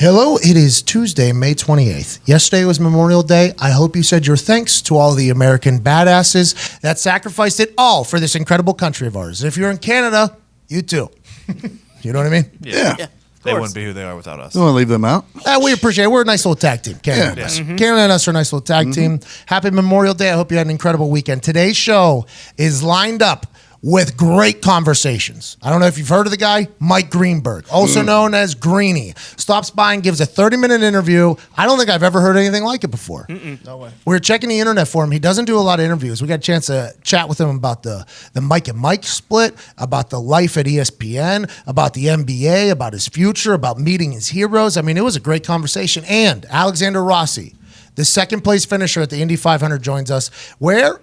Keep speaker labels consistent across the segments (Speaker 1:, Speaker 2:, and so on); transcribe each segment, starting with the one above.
Speaker 1: Hello, it is Tuesday, May 28th. Yesterday was Memorial Day. I hope you said your thanks to all the American badasses that sacrificed it all for this incredible country of ours. If you're in Canada, you too. You know what I mean?
Speaker 2: Yeah.
Speaker 3: They wouldn't be who they are without us.
Speaker 2: You want to leave them out?
Speaker 1: We appreciate it. We're a nice little tag team. Canada and us. Canada and us are a nice little tag team. Happy Memorial Day. I hope you had an incredible weekend. Today's show is lined up with great conversations. I don't know if you've heard of the guy, Mike Greenberg, also known as Greeny. Stops by and gives a 30-minute interview. I don't think I've ever heard anything like it before.
Speaker 4: No way.
Speaker 1: We were checking the internet for him. He doesn't do a lot of interviews. We got a chance to chat with him about the Mike and Mike split, about the life at ESPN, about the NBA, about his future, about meeting his heroes. I mean, it was a great conversation. And Alexander Rossi, the second place finisher at the Indy 500, joins us, where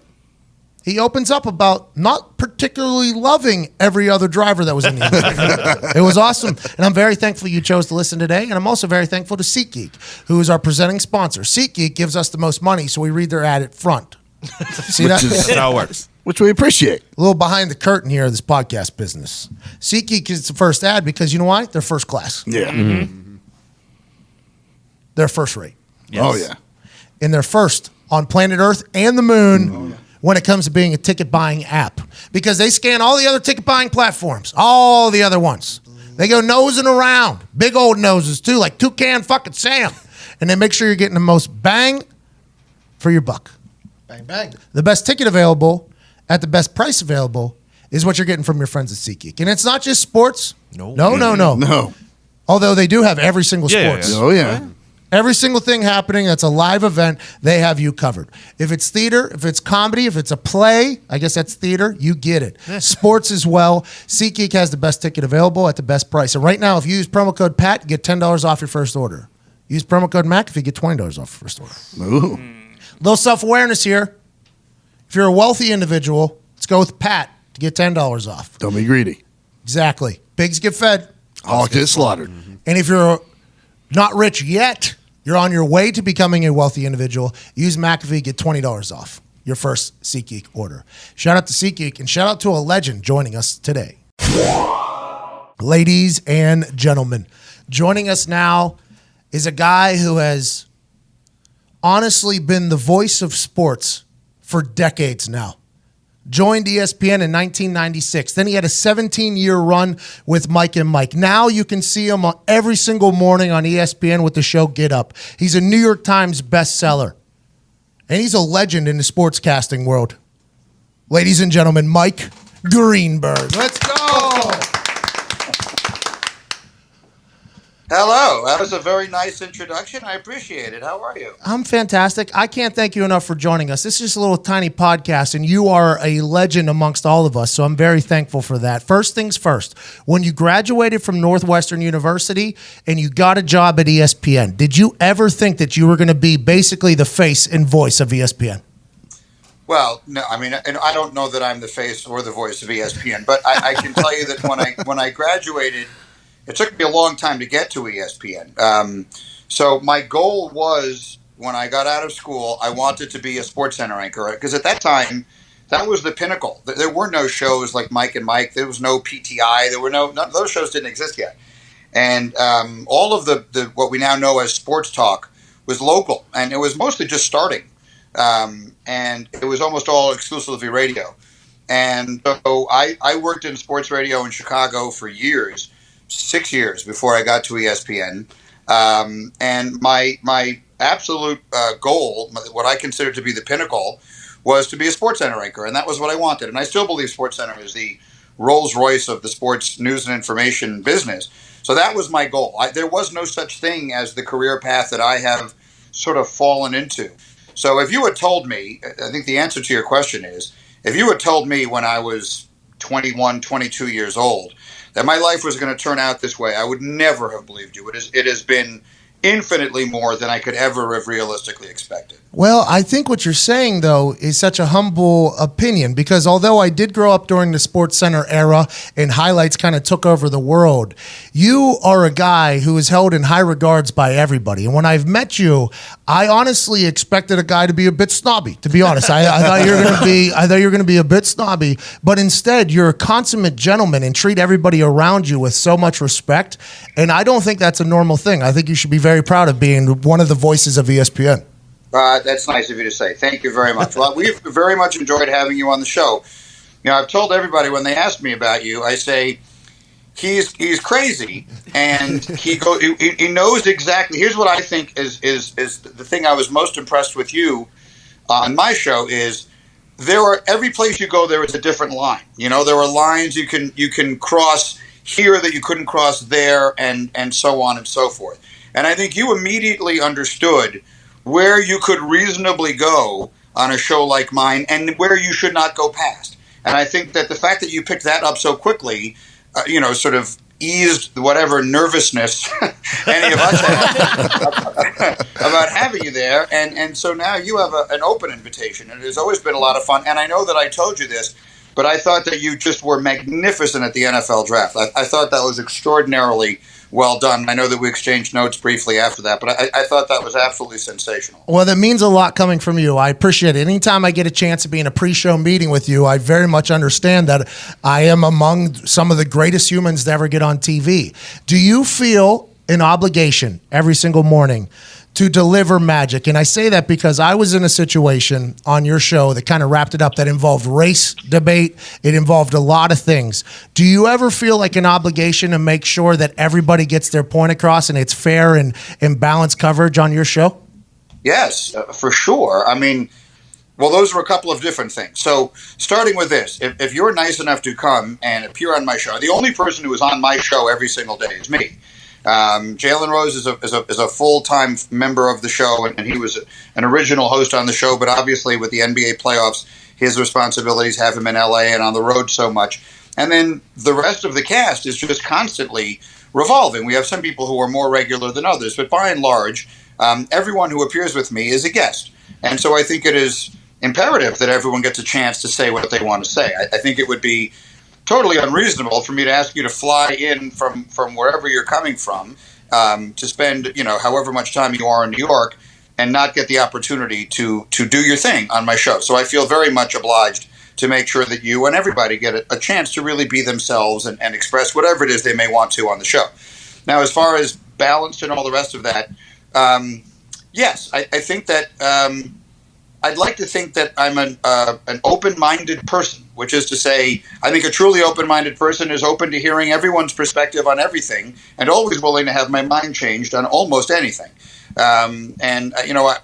Speaker 1: he opens up about not particularly loving every other driver that was in the Indy. It was awesome. And I'm very thankful you chose to listen today. And I'm also very thankful to SeatGeek, who is our presenting sponsor. SeatGeek gives us the most money, so we read their ad at front. See that?
Speaker 3: That's how it works.
Speaker 2: Which we appreciate.
Speaker 1: A little behind the curtain here of this podcast business. SeatGeek is the first ad because you know why? They're first class.
Speaker 2: Yeah.
Speaker 1: They're first rate.
Speaker 3: Yes.
Speaker 2: Oh, yeah.
Speaker 1: And they're first on planet Earth and the moon when it comes to being a ticket buying app, because they scan all the other ticket buying platforms, all the other ones. They go nosing around, big old noses too, like Toucan fucking Sam, and they make sure you're getting the most bang for your buck.
Speaker 4: Bang, bang.
Speaker 1: The best ticket available at the best price available is what you're getting from your friends at SeatGeek. And it's not just sports. No.
Speaker 2: No.
Speaker 1: Although they do have every single sports.
Speaker 2: Oh, yeah.
Speaker 1: Every single thing happening that's a live event, they have you covered. If it's theater, if it's comedy, if it's a play, I guess that's theater, you get it. Sports as well. SeatGeek has the best ticket available at the best price. And right now, if you use promo code PAT, you get $10 off your first order. Use promo code McAfee, you get $20 off your first order.
Speaker 2: Ooh.
Speaker 1: Little self-awareness here. If you're a wealthy individual, let's go with PAT to get $10 off.
Speaker 2: Don't be greedy.
Speaker 1: Exactly. Pigs get fed.
Speaker 2: Hogs get slaughtered.
Speaker 1: And if you're not rich yet, you're on your way to becoming a wealthy individual, use McAfee, get $20 off your first SeatGeek order. Shout out to SeatGeek and shout out to a legend joining us today. Ladies and gentlemen, joining us now is a guy who has honestly been the voice of sports for decades now. Joined ESPN in 1996. Then he had a 17-year run with Mike and Mike. Now you can see him every single morning on ESPN with the show Get Up. He's a New York Times bestseller. And he's a legend in the sportscasting world. Ladies and gentlemen, Mike Greenberg. Let's go.
Speaker 5: Hello. That was a very nice introduction. I appreciate it. How are you?
Speaker 1: I'm fantastic. I can't thank you enough for joining us. This is just a little tiny podcast, and you are a legend amongst all of us, so I'm very thankful for that. First things first, when you graduated from Northwestern University and you got a job at ESPN, did you ever think that you were going to be basically the face and voice of ESPN?
Speaker 5: Well, no, I mean, and I don't know that I'm the face or the voice of ESPN, but I can tell you that when I graduated, it took me a long time to get to ESPN. So my goal was, when I got out of school, I wanted to be a SportsCenter anchor, because at that time, that was the pinnacle. There were no shows like Mike and Mike. There was no PTI. None of those shows didn't exist yet. And all of the what we now know as sports talk was local, and it was mostly just starting. And it was almost all exclusively radio. And so I worked in sports radio in Chicago for years. 6 years before I got to ESPN. And my absolute goal, what I consider to be the pinnacle, was to be a SportsCenter anchor. And that was what I wanted. And I still believe SportsCenter is the Rolls Royce of the sports news and information business. So that was my goal. There was no such thing as the career path that I have sort of fallen into. So if you had told me, I think the answer to your question is, if you had told me when I was 21, 22 years old, that my life was going to turn out this way, I would never have believed you. It has been infinitely more than I could ever have realistically expected.
Speaker 1: Well, I think what you're saying, though, is such a humble opinion, because although I did grow up during the Sports Center era and highlights kind of took over the world, you are a guy who is held in high regards by everybody. And when I've met you, I honestly expected a guy to be a bit snobby, to be honest. I thought you were going to be a bit snobby, but instead you're a consummate gentleman and treat everybody around you with so much respect. And I don't think that's a normal thing. I think you should be very proud of being one of the voices of ESPN.
Speaker 5: That's nice of you to say. Thank you very much. Well, we've very much enjoyed having you on the show. You know, I've told everybody when they ask me about you, I say he's crazy, and he knows exactly. Here's what I think is the thing I was most impressed with you on my show is every place you go there is a different line. You know, there are lines you can cross here that you couldn't cross there, and so on and so forth. And I think you immediately understood where you could reasonably go on a show like mine and where you should not go past. And I think that the fact that you picked that up so quickly, sort of eased whatever nervousness any of us had about having you there. And so now you have an open invitation, and it has always been a lot of fun. And I know that I told you this, but I thought that you just were magnificent at the NFL draft. I thought that was extraordinarily well done. I know that we exchanged notes briefly after that, but I thought that was absolutely sensational.
Speaker 1: Well, that means a lot coming from you. I appreciate it. Anytime I get a chance to be in a pre-show meeting with you, I very much understand that I am among some of the greatest humans to ever get on TV. Do you feel an obligation every single morning to deliver magic? And I say that because I was in a situation on your show that kind of wrapped it up that involved race debate. It involved a lot of things. Do you ever feel like an obligation to make sure that everybody gets their point across and it's fair and balanced coverage on your show?
Speaker 5: Yes, for sure. I mean, well, those are a couple of different things. So starting with this, if you're nice enough to come and appear on my show, the only person who is on my show every single day is me. Jalen Rose is a full-time member of the show, and he was an original host on the show, but obviously with the NBA playoffs, his responsibilities have him in LA and on the road so much. And then the rest of the cast is just constantly revolving. We have some people who are more regular than others, but by and large, everyone who appears with me is a guest. And so I think it is imperative that everyone gets a chance to say what they want to say. I think it would be totally unreasonable for me to ask you to fly in from wherever you're coming from to spend, however much time you are in New York and not get the opportunity to do your thing on my show. So I feel very much obliged to make sure that you and everybody get a chance to really be themselves and express whatever it is they may want to on the show. Now, as far as balanced and all the rest of that, yes, I think that I'd like to think that I'm an open-minded person, which is to say, I think a truly open-minded person is open to hearing everyone's perspective on everything and always willing to have my mind changed on almost anything. I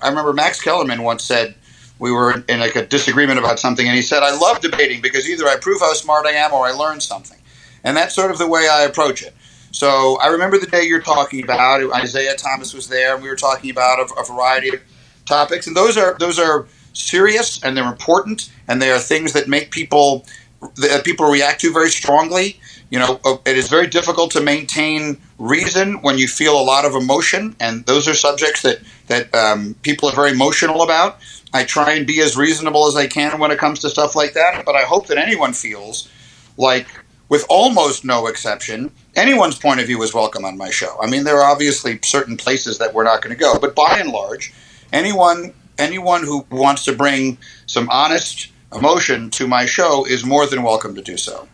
Speaker 5: remember Max Kellerman once said, we were in like a disagreement about something, and he said, I love debating because either I prove how smart I am or I learn something. And that's sort of the way I approach it. So I remember the day you're talking about, Isaiah Thomas was there, and we were talking about a variety of topics, and those are serious and they're important, and they are things that make people react to very strongly. It is very difficult to maintain reason when you feel a lot of emotion, and those are subjects that people are very emotional about. I try and be as reasonable as I can when it comes to stuff like that, but I hope that anyone feels like, with almost no exception, anyone's point of view is welcome on my show. I mean, there are obviously certain places that we're not going to go, but by and large, anyone who wants to bring some honest emotion to my show is more than welcome to do so.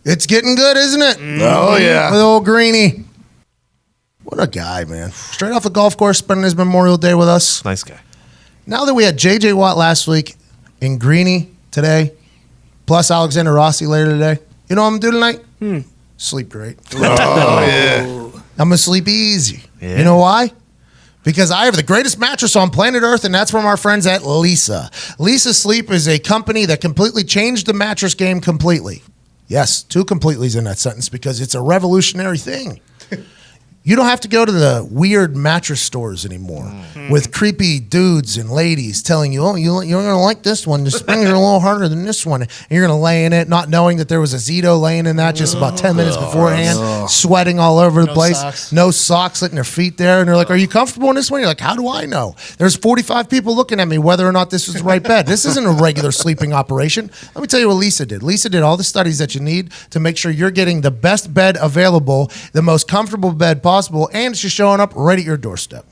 Speaker 1: It's getting good, isn't it?
Speaker 2: Oh, yeah.
Speaker 1: With old Greeny. What a guy, man. Straight off the golf course, spending his Memorial Day with us.
Speaker 3: Nice guy.
Speaker 1: Now that we had J.J. Watt last week and Greeny today, plus Alexander Rossi later today, you know what I'm going to do tonight? Sleep great.
Speaker 2: Oh, yeah.
Speaker 1: I'm going to sleep easy.
Speaker 3: Yeah.
Speaker 1: You know why? Because I have the greatest mattress on planet Earth, and that's from our friends at Lisa. Lisa Sleep is a company that completely changed the mattress game completely. Yes, two completelys in that sentence because it's a revolutionary thing. You don't have to go to the weird mattress stores anymore with creepy dudes and ladies telling you, oh, you're going to like this one. The springs are a little harder than this one. And you're going to lay in it, not knowing that there was a Zito laying in that just about 10 minutes beforehand, sweating all over the place.
Speaker 4: Socks.
Speaker 1: No socks, letting their feet there. And they're like, are you comfortable in this one? You're like, how do I know? There's 45 people looking at me whether or not this is the right bed. This isn't a regular sleeping operation. Let me tell you what Lisa did. Lisa did all the studies that you need to make sure you're getting the best bed available, the most comfortable bed possible, and it's just showing up right at your doorstep.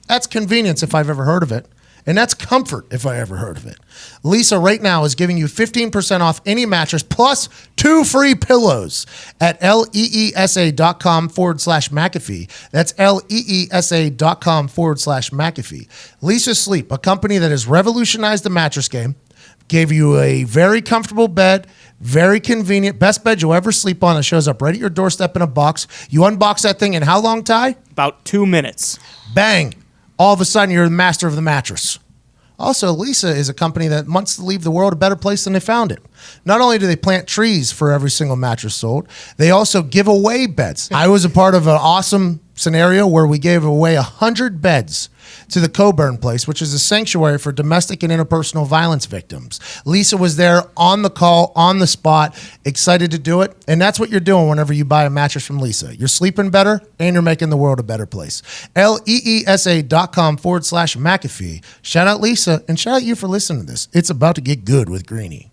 Speaker 1: That's convenience if I've ever heard of it. And that's comfort if I ever heard of it. Lisa right now is giving you 15% off any mattress plus 2 free pillows at leesa.com/McAfee. That's leesa.com/McAfee. Lisa Sleep, a company that has revolutionized the mattress game, gave you a very comfortable bed, very convenient, best bed you'll ever sleep on. It shows up right at your doorstep in a box. You unbox that thing in how long, Ty?
Speaker 4: About 2 minutes.
Speaker 1: Bang. All of a sudden, you're the master of the mattress. Also, Lisa is a company that wants to leave the world a better place than they found it. Not only do they plant trees for every single mattress sold, they also give away beds. I was a part of an awesome scenario where we gave away 100 beds to the Coburn place, which is a sanctuary for domestic and interpersonal violence victims. Lisa was there on the call, on the spot, excited to do it. And that's what you're doing whenever you buy a mattress from Lisa. You're sleeping better and you're making the world a better place. leesa.com/McAfee. Shout out Lisa and shout out you for listening to this. It's about to get good with Greeny.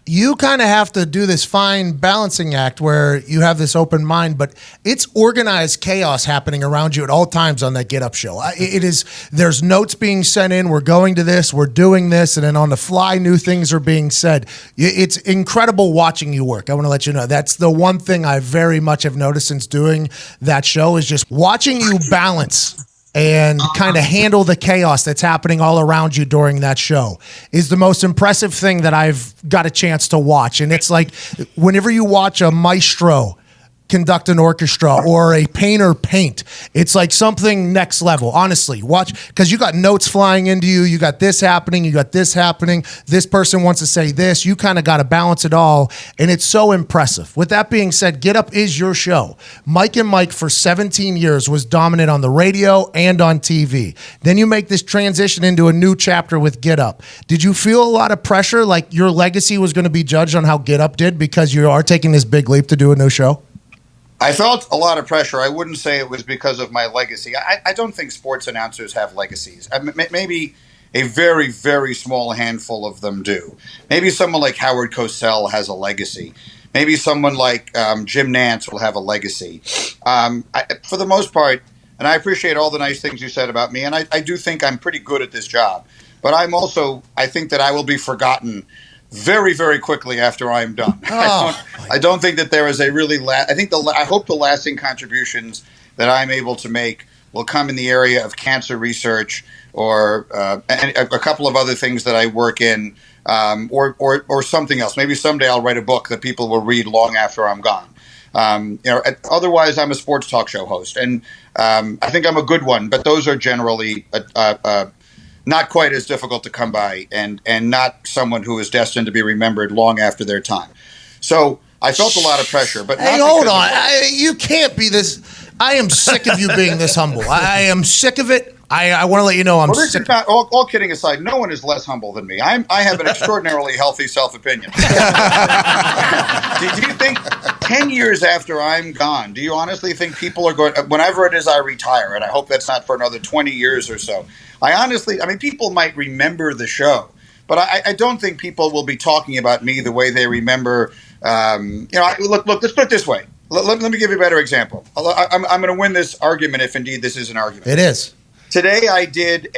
Speaker 1: You kind of have to do this fine balancing act where you have this open mind, but it's organized chaos happening around you at all times on that Get Up show. It is, there's notes being sent in, we're going to this, we're doing this, and then on the fly, new things are being said. It's incredible watching you work. I want to let you know, that's the one thing I very much have noticed since doing that show is just watching you balance and kind of handle the chaos that's happening all around you during that show is the most impressive thing that I've got a chance to watch. And it's like whenever you watch a maestro conduct an orchestra or a painter paint, it's like something next level. Honestly, watch, because you got notes flying into you, you got this happening, you got this happening, this person wants to say this, you kind of got to balance it all, and it's so impressive. With that being said, Get Up is your show. Mike and Mike for 17 years was dominant on the radio and on TV. Then you make this transition into a new chapter with Get Up. Did you feel a lot of pressure, like your legacy was going to be judged on how Get Up did because you are taking this big leap to do a new show?
Speaker 5: I felt a lot of pressure. I wouldn't say it was because of my legacy. I don't think sports announcers have legacies. Maybe a very, very small handful of them do. Maybe someone like Howard Cosell has a legacy. Maybe someone like Jim Nantz will have a legacy. For the most part, and I appreciate all the nice things you said about me, and I do think I'm pretty good at this job. But I think that I will be forgotten very, very quickly after I am done. I don't think that there is a really. I hope the lasting contributions that I'm able to make will come in the area of cancer research or and a couple of other things that I work in, or something else. Maybe someday I'll write a book that people will read long after I'm gone. Otherwise, I'm a sports talk show host, and I think I'm a good one. But those are generally not quite as difficult to come by, and not someone who is destined to be remembered long after their time. So I felt a lot of pressure. But
Speaker 1: hey, hold on. You can't be this. I am sick of you being this humble. I am sick of it. I want to let you know I'm sick.
Speaker 5: All kidding aside, no one is less humble than me. I have an extraordinarily healthy self-opinion. Do you think 10 years after I'm gone, do you honestly think people are going, whenever it is I retire, and I hope that's not for another 20 years or so, people might remember the show, but I don't think people will be talking about me the way they remember. Look, let's put it this way. Let me give you a better example. I'm going to win this argument if indeed this is an argument.
Speaker 1: It is.
Speaker 5: Today I did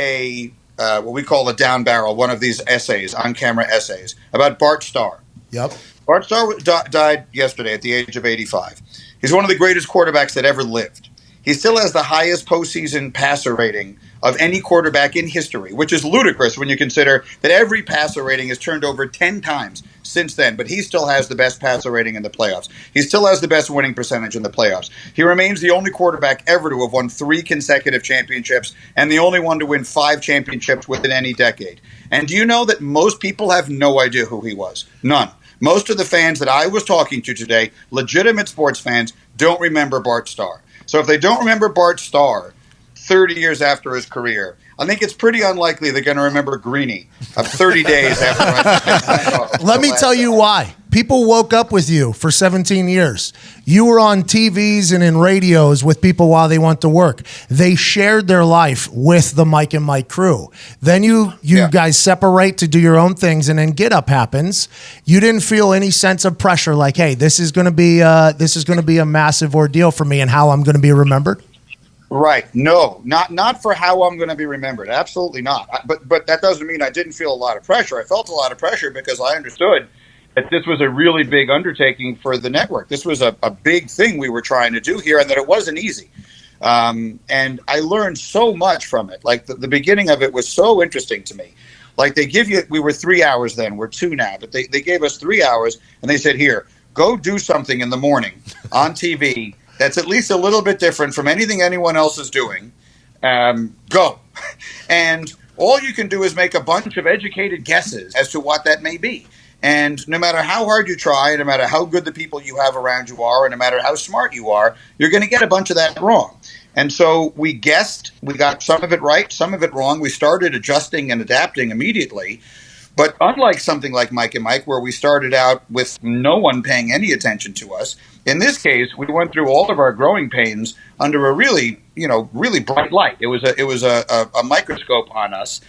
Speaker 5: what we call a down barrel, one of these essays, on-camera essays, about Bart Starr.
Speaker 1: Yep.
Speaker 5: Bart Starr died yesterday at the age of 85. He's one of the greatest quarterbacks that ever lived. He still has the highest postseason passer rating of any quarterback in history, which is ludicrous when you consider that every passer rating has turned over 10 times since then, but he still has the best passer rating in the playoffs. He still has the best winning percentage in the playoffs. He remains the only quarterback ever to have won 3 consecutive championships and the only one to win 5 championships within any decade. And do you know that most people have no idea who he was? None. Most of the fans that I was talking to today, legitimate sports fans, don't remember Bart Starr. So if they don't remember Bart Starr 30 years after his career, I think it's pretty unlikely they're going to remember Greeny of 30 days after.
Speaker 1: Let me tell you why. People woke up with you for 17 years. You were on TVs and in radios with people while they went to work. They shared their life with the Mike and Mike crew. Then you guys separate to do your own things, and then Get Up happens. You didn't feel any sense of pressure, like, hey, this is going to be a massive ordeal for me and how I'm going to be remembered.
Speaker 5: Right. No, not for how I'm going to be remembered. Absolutely not. But that doesn't mean I didn't feel a lot of pressure. I felt a lot of pressure because I understood that this was a really big undertaking for the network. This was a big thing we were trying to do here, and that it wasn't easy. And I learned so much from it. Like the beginning of it was so interesting to me. Like they give you, we were 3 hours then, we're 2 now, but they gave us 3 hours and they said, here, go do something in the morning on TV that's at least a little bit different from anything anyone else is doing. Go. And all you can do is make a bunch of educated guesses as to what that may be. And no matter how hard you try, no matter how good the people you have around you are, and no matter how smart you are, you're going to get a bunch of that wrong. And so we guessed, we got some of it right, some of it wrong. We started adjusting and adapting immediately. But unlike something like Mike and Mike, where we started out with no one paying any attention to us, in this case, we went through all of our growing pains under a really bright light. It was a microscope on us.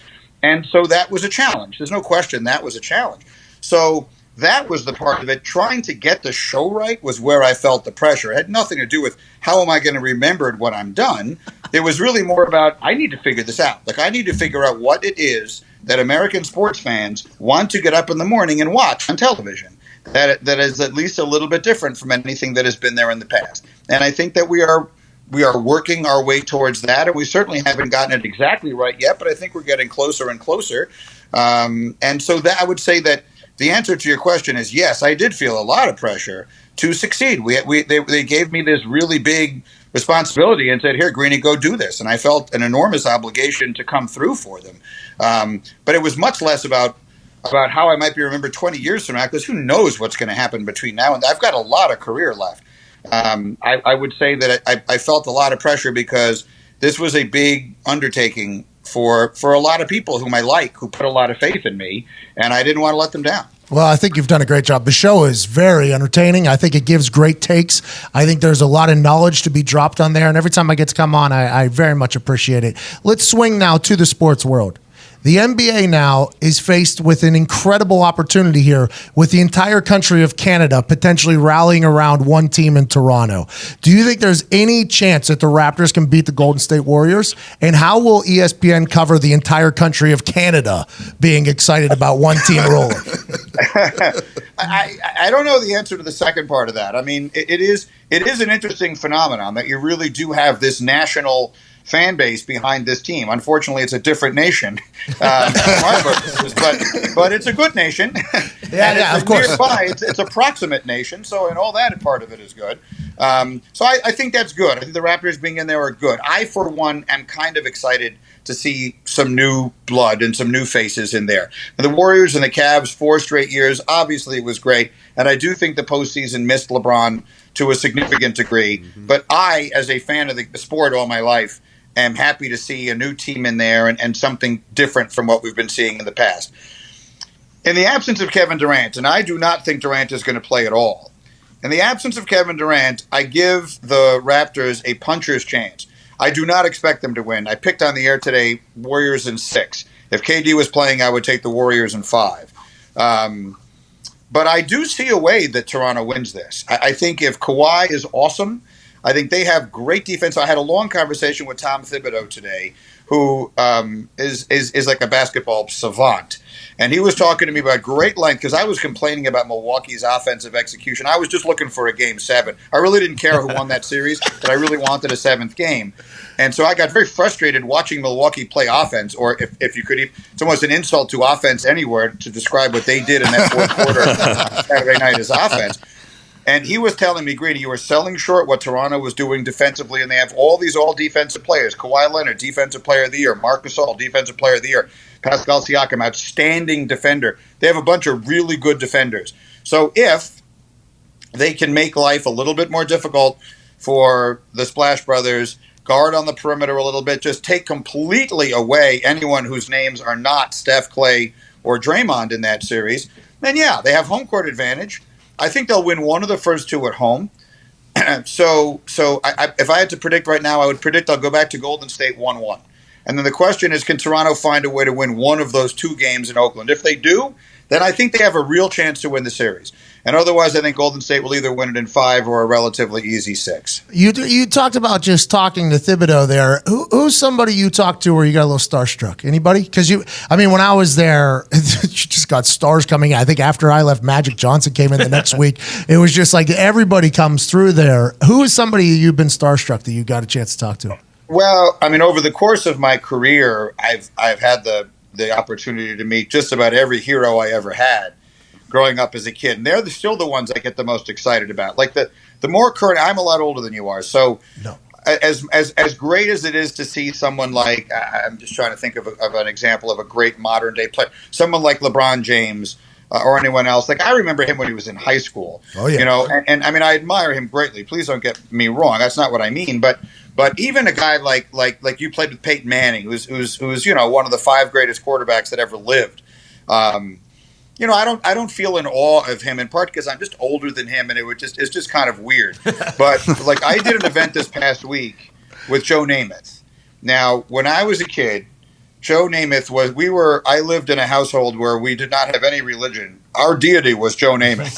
Speaker 5: And so that was a challenge. There's no question that was a challenge. So that was the part of it. Trying to get the show right was where I felt the pressure. It had nothing to do with how am I going to remember it when I'm done. It was really more about, I need to figure this out. Like, I need to figure out what it is that American sports fans want to get up in the morning and watch on television. That is at least a little bit different from anything that has been there in the past. And I think that we are working our way towards that, and we certainly haven't gotten it exactly right yet, but I think we're getting closer and closer. And so that I would say that the answer to your question is yes, I did feel a lot of pressure to succeed. They gave me this really big responsibility and said, here, Greeny, go do this. And I felt an enormous obligation to come through for them. But it was much less about how I might be remembered 20 years from now, because who knows what's going to happen between now and then. I've got a lot of career left. I would say that I felt a lot of pressure because this was a big undertaking for a lot of people whom I like, who put a lot of faith in me, and I didn't want to let them down.
Speaker 1: Well, I think you've done a great job. The show is very entertaining. I think it gives great takes. I think there's a lot of knowledge to be dropped on there, and every time I get to come on, I very much appreciate it. Let's swing now to the sports world. The NBA now is faced with an incredible opportunity here with the entire country of Canada potentially rallying around one team in Toronto. Do you think there's any chance that the Raptors can beat the Golden State Warriors? And how will ESPN cover the entire country of Canada being excited about one team rolling?
Speaker 5: I don't know the answer to the second part of that. I mean, it is an interesting phenomenon that you really do have this national fan base behind this team. Unfortunately, it's a different nation, from our purposes, but it's a good nation.
Speaker 1: Yeah, of course.
Speaker 5: Nearby, it's a proximate nation, so and all that part of it is good. So I think that's good. I think the Raptors being in there are good. I, for one, am kind of excited to see some new blood and some new faces in there. The Warriors and the Cavs, 4 straight years, obviously it was great, and I do think the postseason missed LeBron to a significant degree. Mm-hmm. But I, as a fan of the sport all my life, am happy to see a new team in there and something different from what we've been seeing in the past. In the absence of Kevin Durant, and I do not think Durant is going to play at all, in the absence of Kevin Durant, I give the Raptors a puncher's chance. I do not expect them to win. I picked on the air today Warriors in 6. If KD was playing, I would take the Warriors in 5. But I do see a way that Toronto wins this. I think if Kawhi is awesome, I think they have great defense. I had a long conversation with Tom Thibodeau today, who is like a basketball savant. And he was talking to me about great length, because I was complaining about Milwaukee's offensive execution. I was just looking for a Game 7. I really didn't care who won that series, but I really wanted a 7th game. And so I got very frustrated watching Milwaukee play offense, or if you could, it's almost an insult to offense anywhere to describe what they did in that fourth quarter Saturday night as offense. And he was telling me, Greeny, you were selling short what Toronto was doing defensively, and they have all these all-defensive players. Kawhi Leonard, Defensive Player of the Year. Marc Gasol, Defensive Player of the Year. Pascal Siakam, outstanding defender. They have a bunch of really good defenders. So if they can make life a little bit more difficult for the Splash Brothers, guard on the perimeter a little bit, just take completely away anyone whose names are not Steph, Clay, or Draymond in that series, then yeah, they have home court advantage. I think they'll win one of the first two at home. So if I had to predict right now, I would predict they'll go back to Golden State 1-1. And then the question is, can Toronto find a way to win one of those two games in Oakland? If they do, then I think they have a real chance to win the series. And otherwise, I think Golden State will either win it in 5 or a relatively easy 6.
Speaker 1: You talked about just talking to Thibodeau there. Who's somebody you talked to where you got a little starstruck? Anybody? Because when I was there, you just got stars coming in. I think after I left, Magic Johnson came in the next week. It was just like everybody comes through there. Who is somebody you've been starstruck that you got a chance to talk to?
Speaker 5: Well, I mean, over the course of my career, I've had the opportunity to meet just about every hero I ever had growing up as a kid. And they're still the ones I get the most excited about. Like the more current, I'm a lot older than you are. So
Speaker 1: no.
Speaker 5: As great as it is to see someone like, I'm just trying to think of an example of a great modern day player, someone like LeBron James or anyone else. Like I remember him when he was in high school,
Speaker 1: oh, yeah.
Speaker 5: You know, and I mean, I admire him greatly. Please don't get me wrong. That's not what I mean. But even a guy like you played with Peyton Manning, who's you know, one of the 5 greatest quarterbacks that ever lived. You know, I don't feel in awe of him, in part because I'm just older than him, and it's just kind of weird. But like I did an event this past week with Joe Namath. Now, when I was a kid, Joe Namath I lived in a household where we did not have any religion. Our deity was Joe Namath.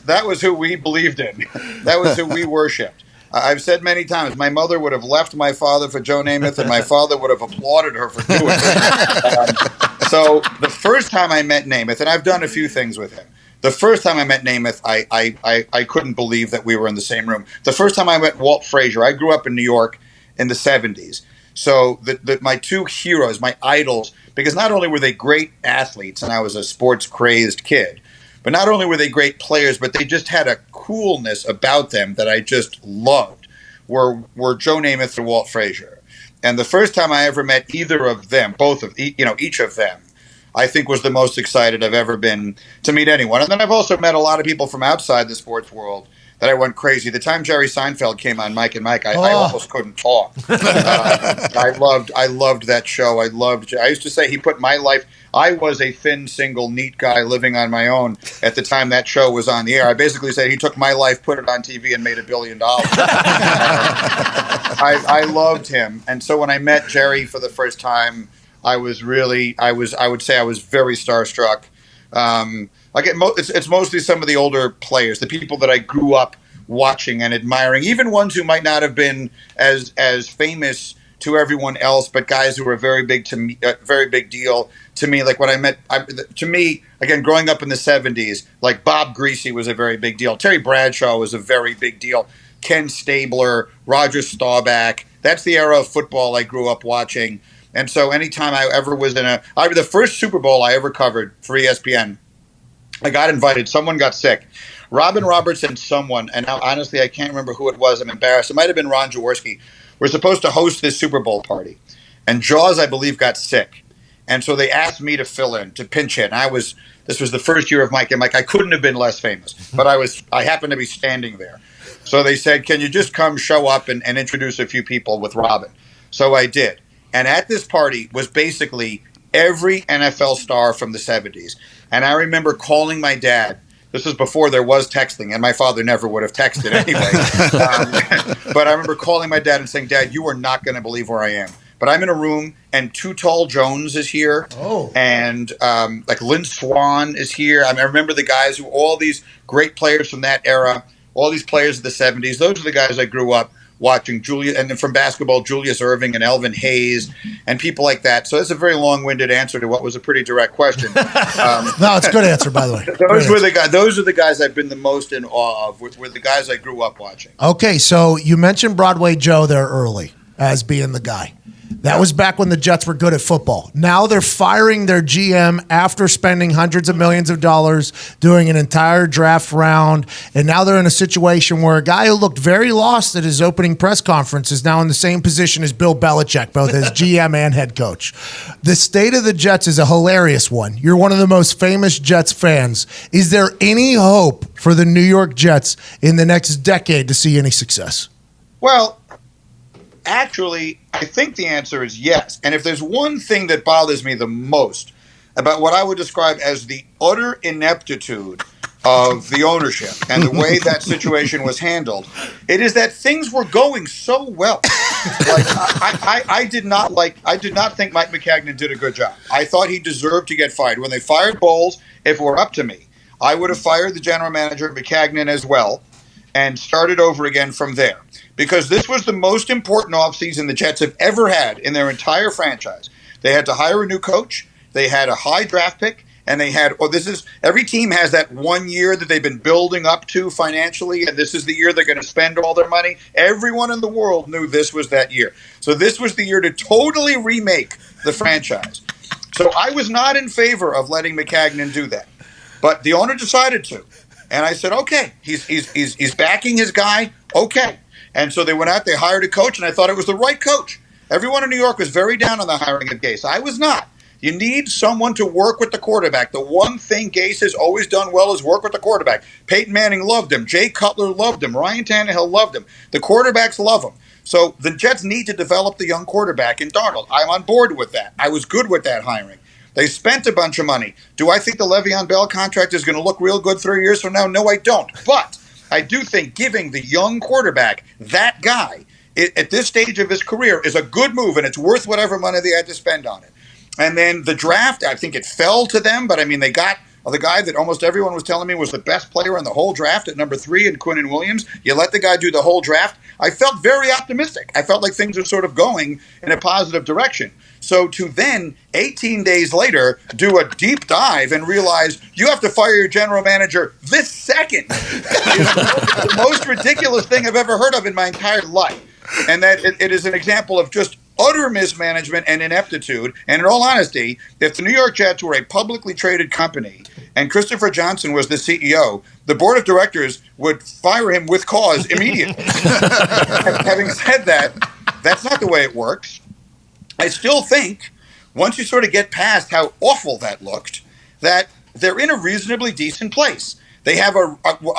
Speaker 5: that was who we believed in. That was who we worshipped. I've said many times, my mother would have left my father for Joe Namath, and my father would have applauded her for doing it. So the first time I met Namath, and I've done a few things with him. The first time I met Namath, I couldn't believe that we were in the same room. The first time I met Walt Frazier, I grew up in New York in the 70s. So my two heroes, my idols, because not only were they great athletes, and I was a sports-crazed kid, but not only were they great players, but they just had a coolness about them that I just loved, were Joe Namath and Walt Frazier. And the first time I ever met either of them, each of them, I think was the most excited I've ever been to meet anyone. And then I've also met a lot of people from outside the sports world that I went crazy. The time Jerry Seinfeld came on Mike and Mike, I almost couldn't talk. I loved that show. I used to say he put my life. I was a thin, single, neat guy living on my own at the time that show was on the air. I basically said he took my life, put it on TV, and made $1 billion. I loved him, and so when I met Jerry for the first time, I would say I was very starstruck. It's mostly some of the older players, the people that I grew up watching and admiring, even ones who might not have been as famous to everyone else, but guys who were very big to me, very big deal to me. Like when to me, again, growing up in the 70s, like Bob Greasy was a very big deal. Terry Bradshaw was a very big deal. Ken Stabler, Roger Staubach. That's the era of football I grew up watching. And so anytime I ever was the first Super Bowl I ever covered for ESPN, I got invited. Someone got sick. Robin Roberts and someone, and now honestly I can't remember who it was. I'm embarrassed. It might have been Ron Jaworski. We're supposed to host this Super Bowl party. And Jaws, I believe, got sick. And so they asked me to fill in, to pinch hit. And this was the first year of Mike and Mike. I couldn't have been less famous, but I happened to be standing there. So they said, can you just come show up and introduce a few people with Robin? So I did. And at this party was basically every NFL star from the 70s. And I remember calling my dad. This was before there was texting, and my father never would have texted anyway. But I remember calling my dad and saying, Dad, you are not going to believe where I am. But I'm in a room, and Too Tall Jones is here. Oh. And like Lynn Swann is here. I remember the guys all these great players from that era, all these players of the 70s. Those are the guys I grew up watching, and then from basketball, Julius Erving and Elvin Hayes and people like that. So that's a very long-winded answer to what was a pretty direct question.
Speaker 1: No, it's a good answer, by the way.
Speaker 5: Those are the guys I've been the most in awe of, were the guys I grew up watching.
Speaker 1: Okay, so you mentioned Broadway Joe there early as being the guy. That was back when the Jets were good at football. Now they're firing their GM after spending hundreds of millions of dollars doing an entire draft round. And now they're in a situation where a guy who looked very lost at his opening press conference is now in the same position as Bill Belichick, both as GM and head coach. The state of the Jets is a hilarious one. You're one of the most famous Jets fans. Is there any hope for the New York Jets in the next decade to see any success?
Speaker 5: Well, actually, I think the answer is yes. And if there's one thing that bothers me the most about what I would describe as the utter ineptitude of the ownership and the way that situation was handled, it is that things were going so well. Like I did not think Mike McCagnon did a good job. I thought he deserved to get fired. When they fired Bowles, if it were up to me, I would have fired the general manager, McCagnon, as well, and started over again from there. Because this was the most important offseason the Jets have ever had in their entire franchise. They had to hire a new coach, they had a high draft pick, and they had, every team has that 1 year that they've been building up to financially, and this is the year they're going to spend all their money. Everyone in the world knew this was that year. So this was the year to totally remake the franchise. So I was not in favor of letting McCagnon do that. But the owner decided to. And I said, okay, he's backing his guy, okay. And so they went out, they hired a coach, and I thought it was the right coach. Everyone in New York was very down on the hiring of Gase. I was not. You need someone to work with the quarterback. The one thing Gase has always done well is work with the quarterback. Peyton Manning loved him. Jay Cutler loved him. Ryan Tannehill loved him. The quarterbacks love him. So the Jets need to develop the young quarterback in Darnold. I'm on board with that. I was good with that hiring. They spent a bunch of money. Do I think the Le'Veon Bell contract is going to look real good 3 years from now? No, I don't. But I do think giving the young quarterback, that guy, at this stage of his career is a good move, and it's worth whatever money they had to spend on it. And then the draft, I think it fell to them, but I mean, they got the guy that almost everyone was telling me was the best player in the whole draft at number 3 in Quinnen Williams. You let the guy do the whole draft. I felt very optimistic. I felt like things were sort of going in a positive direction. So to then, 18 days later, do a deep dive and realize you have to fire your general manager this second is the most ridiculous thing I've ever heard of in my entire life. And that it is an example of just utter mismanagement and ineptitude. And in all honesty, if the New York Jets were a publicly traded company and Christopher Johnson was the CEO, the board of directors would fire him with cause immediately. Having said that, that's not the way it works. I still think, once you sort of get past how awful that looked, that they're in a reasonably decent place. They have a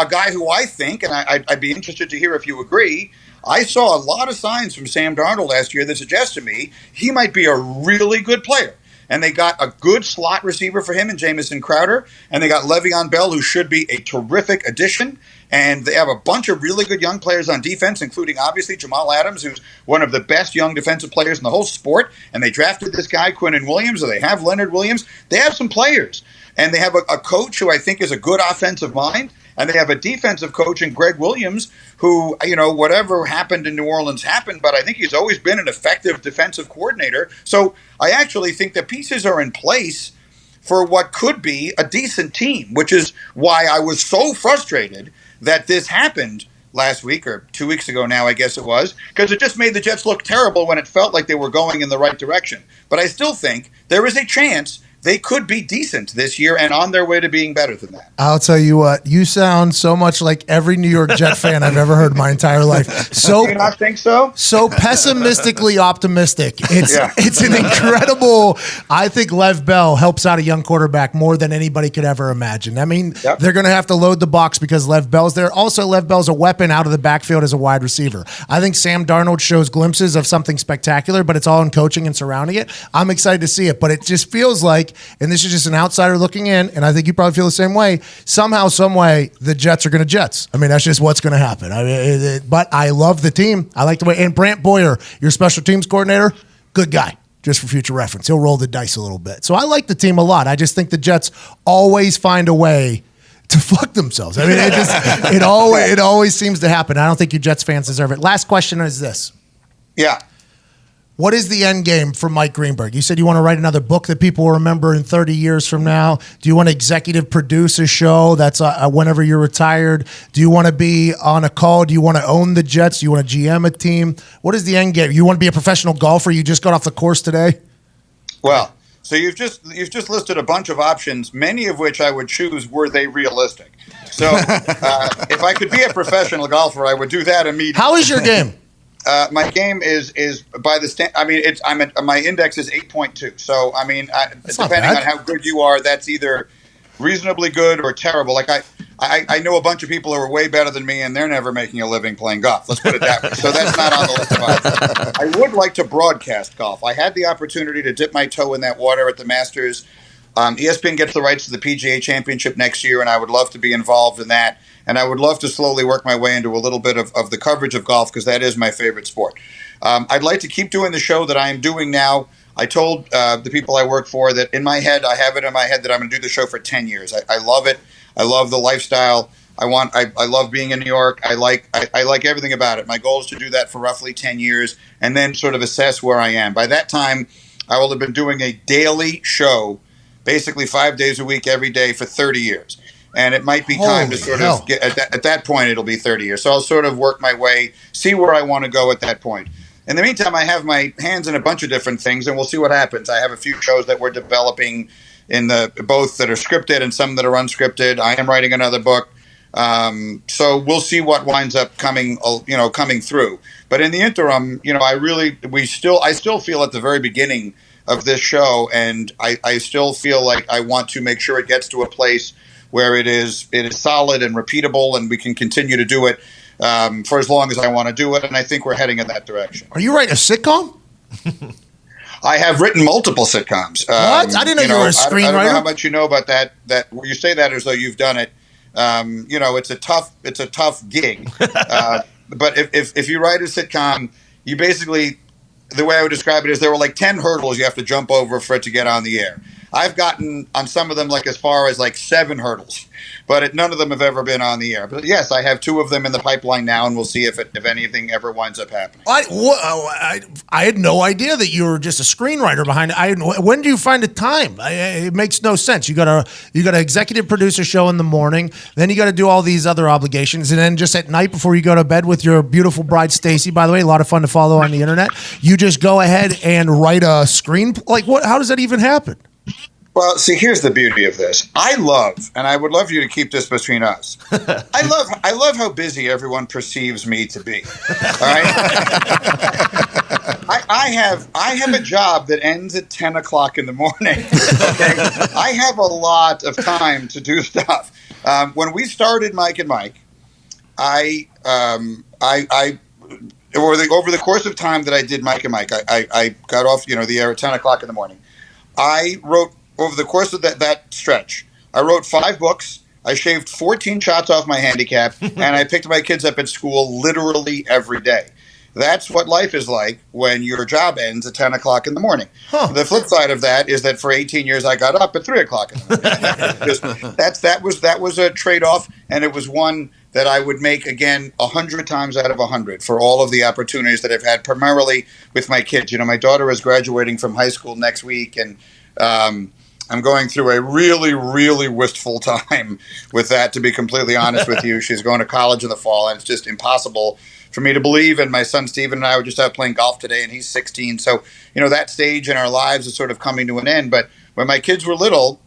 Speaker 5: guy who I think, and I'd be interested to hear if you agree, I saw a lot of signs from Sam Darnold last year that suggest to me he might be a really good player. And they got a good slot receiver for him in Jamison Crowder. And they got Le'Veon Bell, who should be a terrific addition. And they have a bunch of really good young players on defense, including obviously Jamal Adams, who's one of the best young defensive players in the whole sport. And they drafted this guy, Quinnen Williams, or they have Leonard Williams. They have some players. And they have a coach who I think is a good offensive mind. And they have a defensive coach in Greg Williams who, whatever happened in New Orleans happened, but I think he's always been an effective defensive coordinator. So I actually think the pieces are in place for what could be a decent team, which is why I was so frustrated that this happened last week or 2 weeks ago now, I guess it was, because it just made the Jets look terrible when it felt like they were going in the right direction. But I still think there is a chance they could be decent this year and on their way to being better than that.
Speaker 1: I'll tell you what, you sound so much like every New York Jet fan I've ever heard in my entire life. So,
Speaker 5: do you not think so?
Speaker 1: So pessimistically optimistic. It's an incredible, I think Lev Bell helps out a young quarterback more than anybody could ever imagine. I mean, They're going to have to load the box because Lev Bell's there. Also, Lev Bell's a weapon out of the backfield as a wide receiver. I think Sam Darnold shows glimpses of something spectacular, but it's all in coaching and surrounding it. I'm excited to see it, but it just feels like, and this is just an outsider looking in, and I think you probably feel the same way, somehow, some way, the Jets are going to Jets. I mean, that's just what's going to happen. I mean, but I love the team. I like the way, and Brant Boyer, your special teams coordinator, good guy, just for future reference. He'll roll the dice a little bit. So I like the team a lot. I just think the Jets always find a way to fuck themselves. I mean, it always seems to happen. I don't think you Jets fans deserve it. Last question is this.
Speaker 5: Yeah.
Speaker 1: What is the end game for Mike Greenberg? You said you want to write another book that people will remember in 30 years from now. Do you want to executive produce a show that's whenever you're retired? Do you want to be on a call? Do you want to own the Jets? Do you want to GM a team? What is the end game? You want to be a professional golfer? You just got off the course today?
Speaker 5: Well, so you've just listed a bunch of options, many of which I would choose were they realistic. So if I could be a professional golfer, I would do that immediately.
Speaker 1: How is your game?
Speaker 5: My game is by the my index is 8.2. So I mean, depending on how good you are, that's either reasonably good or terrible. Like I know a bunch of people who are way better than me, and they're never making a living playing golf. Let's put it that way. So that's not on the list of options. I would like to broadcast golf. I had the opportunity to dip my toe in that water at the Masters. ESPN gets the rights to the PGA Championship next year, and I would love to be involved in that. And I would love to slowly work my way into a little bit of the coverage of golf because that is my favorite sport. I'd like to keep doing the show that I am doing now. I told the people I work for that I have it in my head that I'm going to do the show for 10 years. I love it. I love the lifestyle. I love being in New York. I like everything about it. My goal is to do that for roughly 10 years and then sort of assess where I am. By that time, I will have been doing a daily show, basically 5 days a week, every day for 30 years. And it might be time to sort of get at that point, it'll be 30 years. So I'll sort of work my way, see where I want to go at that point. In the meantime, I have my hands in a bunch of different things, and we'll see what happens. I have a few shows that we're developing both that are scripted and some that are unscripted. I am writing another book. So we'll see what winds up coming through. But in the interim, I still feel at the very beginning of this show, and I still feel like I want to make sure it gets to a place where it is solid and repeatable, and we can continue to do it for as long as I want to do it. And I think we're heading in that direction.
Speaker 1: Are you writing a sitcom?
Speaker 5: I have written multiple sitcoms.
Speaker 1: What? I didn't know you were a screenwriter.
Speaker 5: I don't know how much you know about that. That you say that as though you've done it. It's a tough gig. But if you write a sitcom, you basically, the way I would describe it is there were like 10 hurdles you have to jump over for it to get on the air. I've gotten on some of them like as far as like 7 hurdles, but none of them have ever been on the air. But yes, I have 2 of them in the pipeline now, and we'll see if anything ever winds up happening.
Speaker 1: I had no idea that you were just a screenwriter behind it. When do you find the time? It makes no sense. You got to executive produce a show in the morning, then you got to do all these other obligations, and then just at night before you go to bed with your beautiful bride Stacy. By the way, a lot of fun to follow on the internet. You just go ahead and write a screen. Like what? How does that even happen?
Speaker 5: Well, see, here's the beauty of this. I love, and I would love you to keep this between us. I love how busy everyone perceives me to be. All right. I have a job that ends at 10 o'clock in the morning. Okay? I have a lot of time to do stuff. When we started Mike and Mike, I over the course of time that I did Mike and Mike, I got off the air at 10 o'clock in the morning. I wrote. Over the course of that stretch, I wrote 5 books. I shaved 14 shots off my handicap, and I picked my kids up at school literally every day. That's what life is like when your job ends at 10 o'clock in the morning. Huh. The flip side of that is that for 18 years, I got up at 3 o'clock in the morning. that was a trade-off, and it was one that I would make, again, 100 times out of 100 for all of the opportunities that I've had, primarily with my kids. My daughter is graduating from high school next week, and I'm going through a really, really wistful time with that, to be completely honest with you. She's going to college in the fall, and it's just impossible for me to believe. And my son Steven and I were just out playing golf today, and he's 16. So, that stage in our lives is sort of coming to an end. But when my kids were little,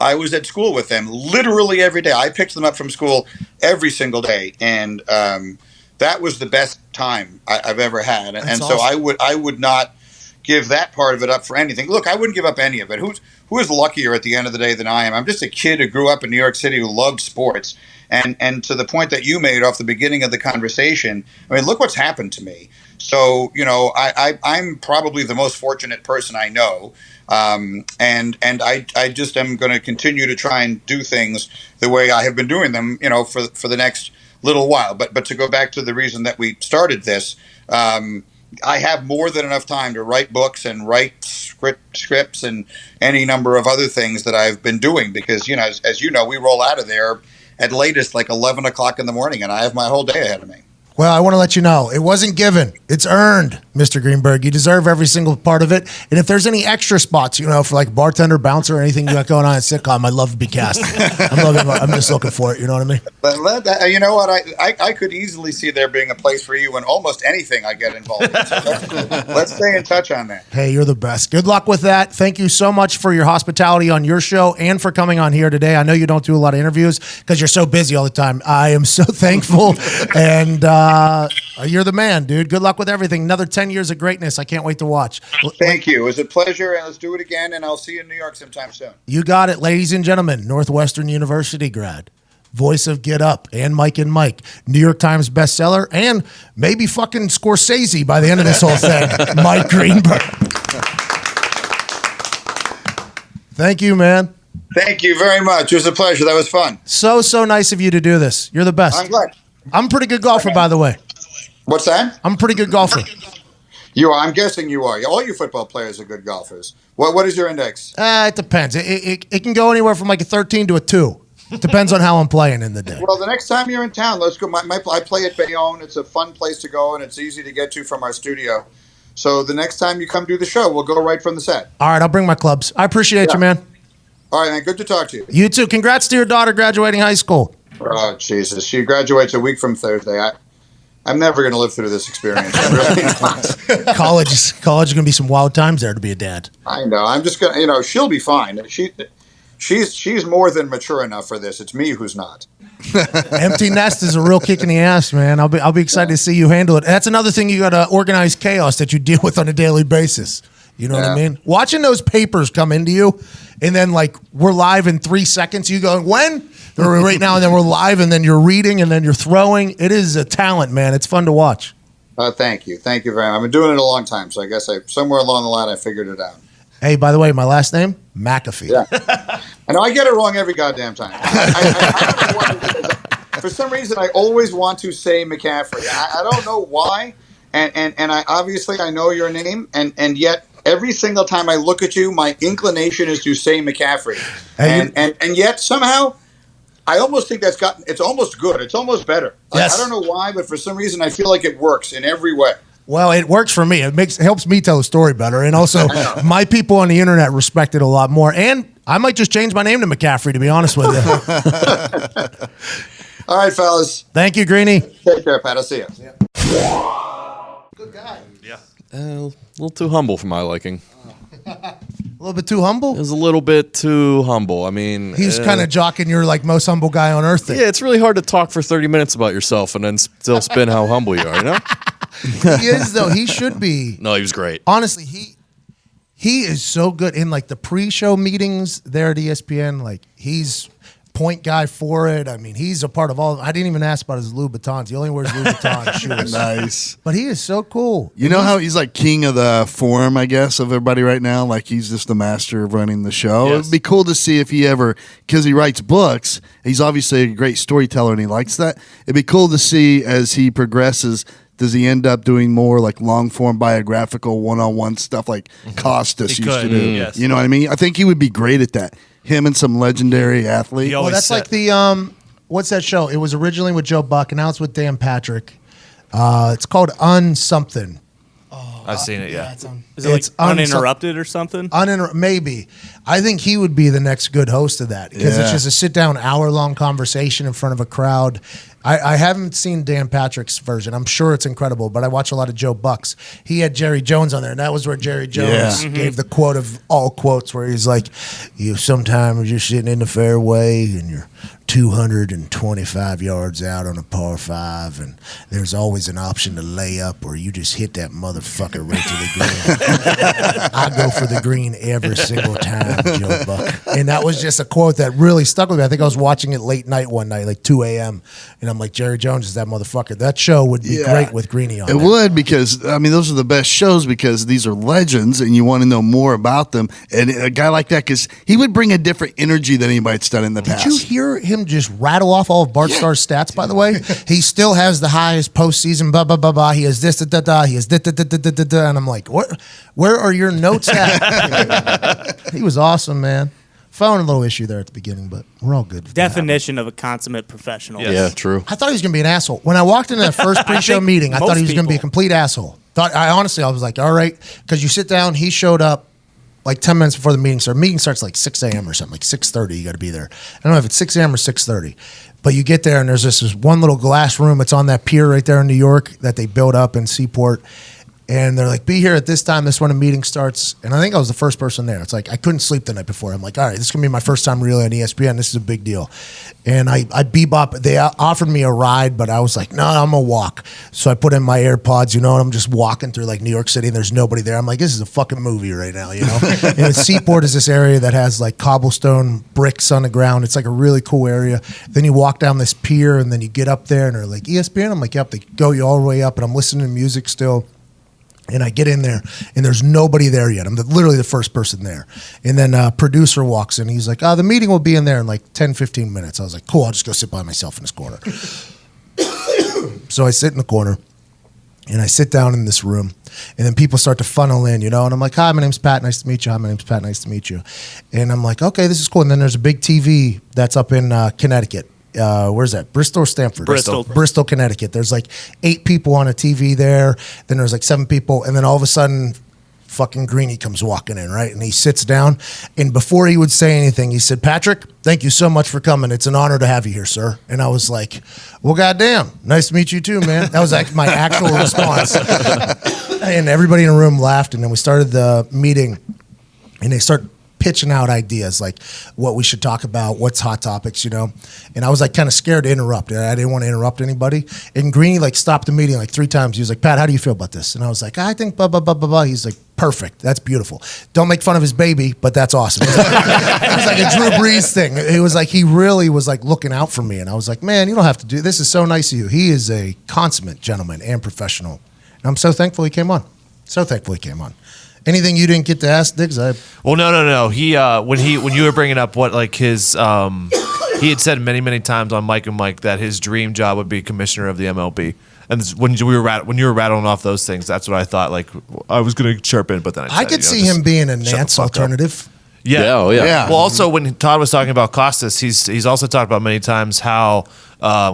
Speaker 5: I was at school with them literally every day. I picked them up from school every single day. And that was the best time I've ever had. And so awesome. I would not give that part of it up for anything. Look, I wouldn't give up any of it. Who is luckier at the end of the day than I am? I'm just a kid who grew up in New York City who loved sports. And to the point that you made off the beginning of the conversation, I mean, look what's happened to me. So, I'm probably the most fortunate person I know. And I just am going to continue to try and do things the way I have been doing them, for the next little while. But to go back to the reason that we started this, I have more than enough time to write books and write scripts and any number of other things that I've been doing because, as you know, we roll out of there at latest like 11 o'clock in the morning, and I have my whole day ahead of me.
Speaker 1: Well, I want to let you know, it wasn't given. It's earned. Mr. Greenberg. You deserve every single part of it. And if there's any extra spots, for like bartender, bouncer, or anything you got going on at sitcom, I'd love to be cast. I'm just looking for it. You know what I mean?
Speaker 5: But you know what? I could easily see there being a place for you in almost anything I get involved in. So let's stay in touch on that.
Speaker 1: Hey, you're the best. Good luck with that. Thank you so much for your hospitality on your show and for coming on here today. I know you don't do a lot of interviews because you're so busy all the time. I am so thankful. And you're the man, dude. Good luck with everything. Another 10 years of greatness. I can't wait to watch.
Speaker 5: Thank you. It was a pleasure. And let's do it again. And I'll see you in New York sometime soon.
Speaker 1: You got it, ladies and gentlemen. Northwestern University grad. Voice of Get Up and Mike, New York Times bestseller, and maybe fucking Scorsese by the end of this whole thing, Mike Greenberg. Thank you, man.
Speaker 5: Thank you very much. It was a pleasure. That was fun.
Speaker 1: So nice of you to do this. You're the best.
Speaker 5: I'm glad.
Speaker 1: I'm a pretty good golfer, by the way.
Speaker 5: What's that?
Speaker 1: I'm a pretty good golfer.
Speaker 5: You are. I'm guessing you are. All you football players are good golfers. What is your index?
Speaker 1: It depends. It can go anywhere from like a 13 to a 2. Depends on how I'm playing in the day.
Speaker 5: Well, the next time you're in town, let's go. I play at Bayonne. It's a fun place to go, and it's easy to get to from our studio. So the next time you come do the show, we'll go right from the set.
Speaker 1: All right, I'll bring my clubs. I appreciate you, man.
Speaker 5: All right, man. Good to talk to you.
Speaker 1: You too. Congrats to your daughter graduating high school.
Speaker 5: Oh, Jesus. She graduates a week from Thursday. I'm never going to live through this experience. I really not.
Speaker 1: College is going to be some wild times there to be a dad.
Speaker 5: I know. I'm just going to, she'll be fine. She's more than mature enough for this. It's me who's not.
Speaker 1: Empty nest is a real kick in the ass, man. I'll be excited to see you handle it. That's another thing you got to organize chaos that you deal with on a daily basis. You know what I mean? Watching those papers come into you, and then like we're live in 3 seconds. You go, when? Right now, and then we're live, and then you're reading, and then you're throwing. It is a talent, man. It's fun to watch.
Speaker 5: Thank you. Thank you very much. I've been doing it a long time, so I guess somewhere along the line I figured it out.
Speaker 1: Hey, by the way, my last name, McAfee.
Speaker 5: Yeah. I know I get it wrong every goddamn time. I don't know what, for some reason, I always want to say McAfee. I don't know why, and I obviously I know your name, and yet every single time I look at you, my inclination is to say McCaffrey, and yet somehow I almost think it's almost good. It's almost better.
Speaker 1: Yes.
Speaker 5: I don't know why, but for some reason I feel like it works in every way.
Speaker 1: Well, it works for me. It helps me tell the story better. And also, my people on the internet respect it a lot more. And I might just change my name to McCaffrey, to be honest with you.
Speaker 5: All right, fellas.
Speaker 1: Thank you, Greenie.
Speaker 5: Take care, Pat. I'll see you.
Speaker 1: Good guy.
Speaker 3: Yeah.
Speaker 2: A little too humble for my liking.
Speaker 1: A little bit too humble?
Speaker 2: It was a little bit too humble. I mean,
Speaker 1: He's kind of jocking your like most humble guy on earth thing.
Speaker 2: Yeah, it's really hard to talk for 30 minutes about yourself and then still spin how humble you are, you know?
Speaker 1: He is, though. He should be.
Speaker 2: No, he was great.
Speaker 1: Honestly, he is so good in like the pre-show meetings there at ESPN. Like he's point guy for it. I mean, he's a part of all. I didn't even ask about his Louboutins. He only wears Louboutin shoes.
Speaker 4: Nice.
Speaker 1: But he is so cool.
Speaker 4: You know how he's like king of the forum, I guess, of everybody right now? Like he's just the master of running the show.
Speaker 2: Yes.
Speaker 4: It'd be cool to see if he ever, because he writes books, he's obviously a great storyteller and he likes that. It'd be cool to see as he progresses, does he end up doing more like long-form biographical one-on-one stuff like Costas used to do?
Speaker 3: Yes.
Speaker 4: You know what I mean? I think he would be great at that. Him and some legendary athlete.
Speaker 3: He
Speaker 1: Well,
Speaker 3: always
Speaker 1: that's like the what's that show? It was originally with Joe Buck, and now it's with Dan Patrick. It's called Unsomething.
Speaker 3: I've seen it, yeah.
Speaker 6: Is it like uninterrupted or something?
Speaker 1: Maybe. I think he would be the next good host of that because it's
Speaker 4: Yeah.
Speaker 1: just a sit-down, hour-long conversation in front of a crowd. I haven't seen Dan Patrick's version. I'm sure it's incredible, but I watch a lot of Joe Buck's. He had Jerry Jones on there, and that was where Jerry Jones gave the quote of all quotes where he's like, sometimes you're sitting in the fairway and you're 225 yards out on a par 5, and there's always an option to lay up or you just hit that motherfucker right to the green. I go for the green every single time, Joe Buck. And that was just a quote that really stuck with me. I think I was watching it late night one night, like 2 a.m., and I'm like, Jerry Jones is that motherfucker. That show would be great with Greenie on
Speaker 4: It would, because I mean those are the best shows because these are legends and you want to know more about them. And a guy like that, because he would bring a different energy than anybody that's done in the past.
Speaker 1: Did you hear him just rattle off all of Bart Starr's stats, by the way? He still has the highest postseason, blah, blah, blah, blah. He has this, da, da, da. He has da, da, da, da, da, da, da. And I'm like, where are your notes at? He was awesome, man. Found a little issue there at the beginning, but we're all good.
Speaker 6: Definition of a consummate professional.
Speaker 2: Yeah, true.
Speaker 1: I thought he was going to be an asshole. When I walked into that first pre-show meeting, I thought he was going to be a complete asshole. I was like, all right, because you sit down. He showed up like 10 minutes before the meeting started. Meeting starts like 6 a.m. or something, like 6:30. You got to be there. I don't know if it's 6 a.m. or 6:30, but you get there and there's this one little glass room. It's on that pier right there in New York that they built up in Seaport. And they're like, be here at this time. This is when a meeting starts. And I think I was the first person there. It's like, I couldn't sleep the night before. I'm like, all right, this is going to be my first time really on ESPN. This is a big deal. And I bebop. They offered me a ride, but I was like, no, I'm going to walk. So I put in my AirPods, and I'm just walking through like New York City and there's nobody there. I'm like, this is a fucking movie right now, And Seaport is this area that has like cobblestone bricks on the ground. It's like a really cool area. Then you walk down this pier and then you get up there and they're like, ESPN? I'm like, yep. They go you all the way up and I'm listening to music still. And I get in there, and there's nobody there yet. I'm literally the first person there. And then a producer walks in. He's like, the meeting will be in there in like 10, 15 minutes. I was like, cool, I'll just go sit by myself in this corner. So I sit in the corner, and I sit down in this room. And then people start to funnel in, And I'm like, hi, my name's Pat. Nice to meet you. Hi, my name's Pat. Nice to meet you. And I'm like, okay, this is cool. And then there's a big TV that's up in Connecticut. Where's that? Bristol or Stamford? Bristol, Connecticut. There's like 8 people on a TV there. Then there's like 7 people. And then all of a sudden, fucking Greeny comes walking in, right? And he sits down. And before he would say anything, he said, Patrick, thank you so much for coming. It's an honor to have you here, sir. And I was like, well, goddamn. Nice to meet you too, man. That was like my actual response. And everybody in the room laughed. And then we started the meeting. And they start pitching out ideas like what we should talk about, what's hot topics, And I was like kind of scared to interrupt. I didn't want to interrupt anybody. And Greeny like stopped the meeting like 3 times. He was like, Pat, how do you feel about this? And I was like, I think blah, blah, blah, blah, blah. He's like, perfect. That's beautiful. Don't make fun of his baby, but that's awesome. It was like a Drew Brees thing. It was like he really was like looking out for me. And I was like, man, you don't have to do this. Is so nice of you. He is a consummate gentleman and professional. And I'm so thankful he came on. Anything you didn't get to ask, Diggs?
Speaker 3: Well, no. He when you were bringing up what like his he had said many times on Mike and Mike that his dream job would be commissioner of the MLB. And when you were rattling off those things, that's what I thought. Like I was going to chirp in, but then I
Speaker 1: could see him being a Nance alternative.
Speaker 3: Yeah.
Speaker 2: Oh, yeah.
Speaker 3: Well, also when Todd was talking about Costas, he's also talked about many times how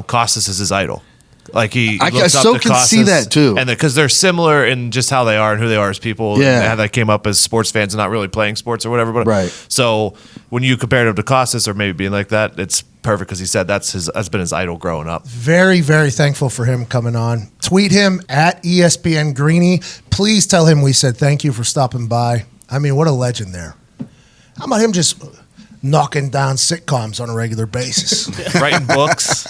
Speaker 3: Costas is his idol. Like
Speaker 4: I so can see that too,
Speaker 3: and because they're similar in just how they are and who they are as people, and how they came up as sports fans and not really playing sports or whatever. But
Speaker 4: right.
Speaker 3: So when you compared him to Costas or maybe being like that, it's perfect because he said that's been his idol growing up.
Speaker 1: Very, very thankful for him coming on. Tweet him at ESPN Greeny. Please tell him we said thank you for stopping by. I mean, what a legend there. How about him just knocking down sitcoms on a regular basis?
Speaker 3: Writing books.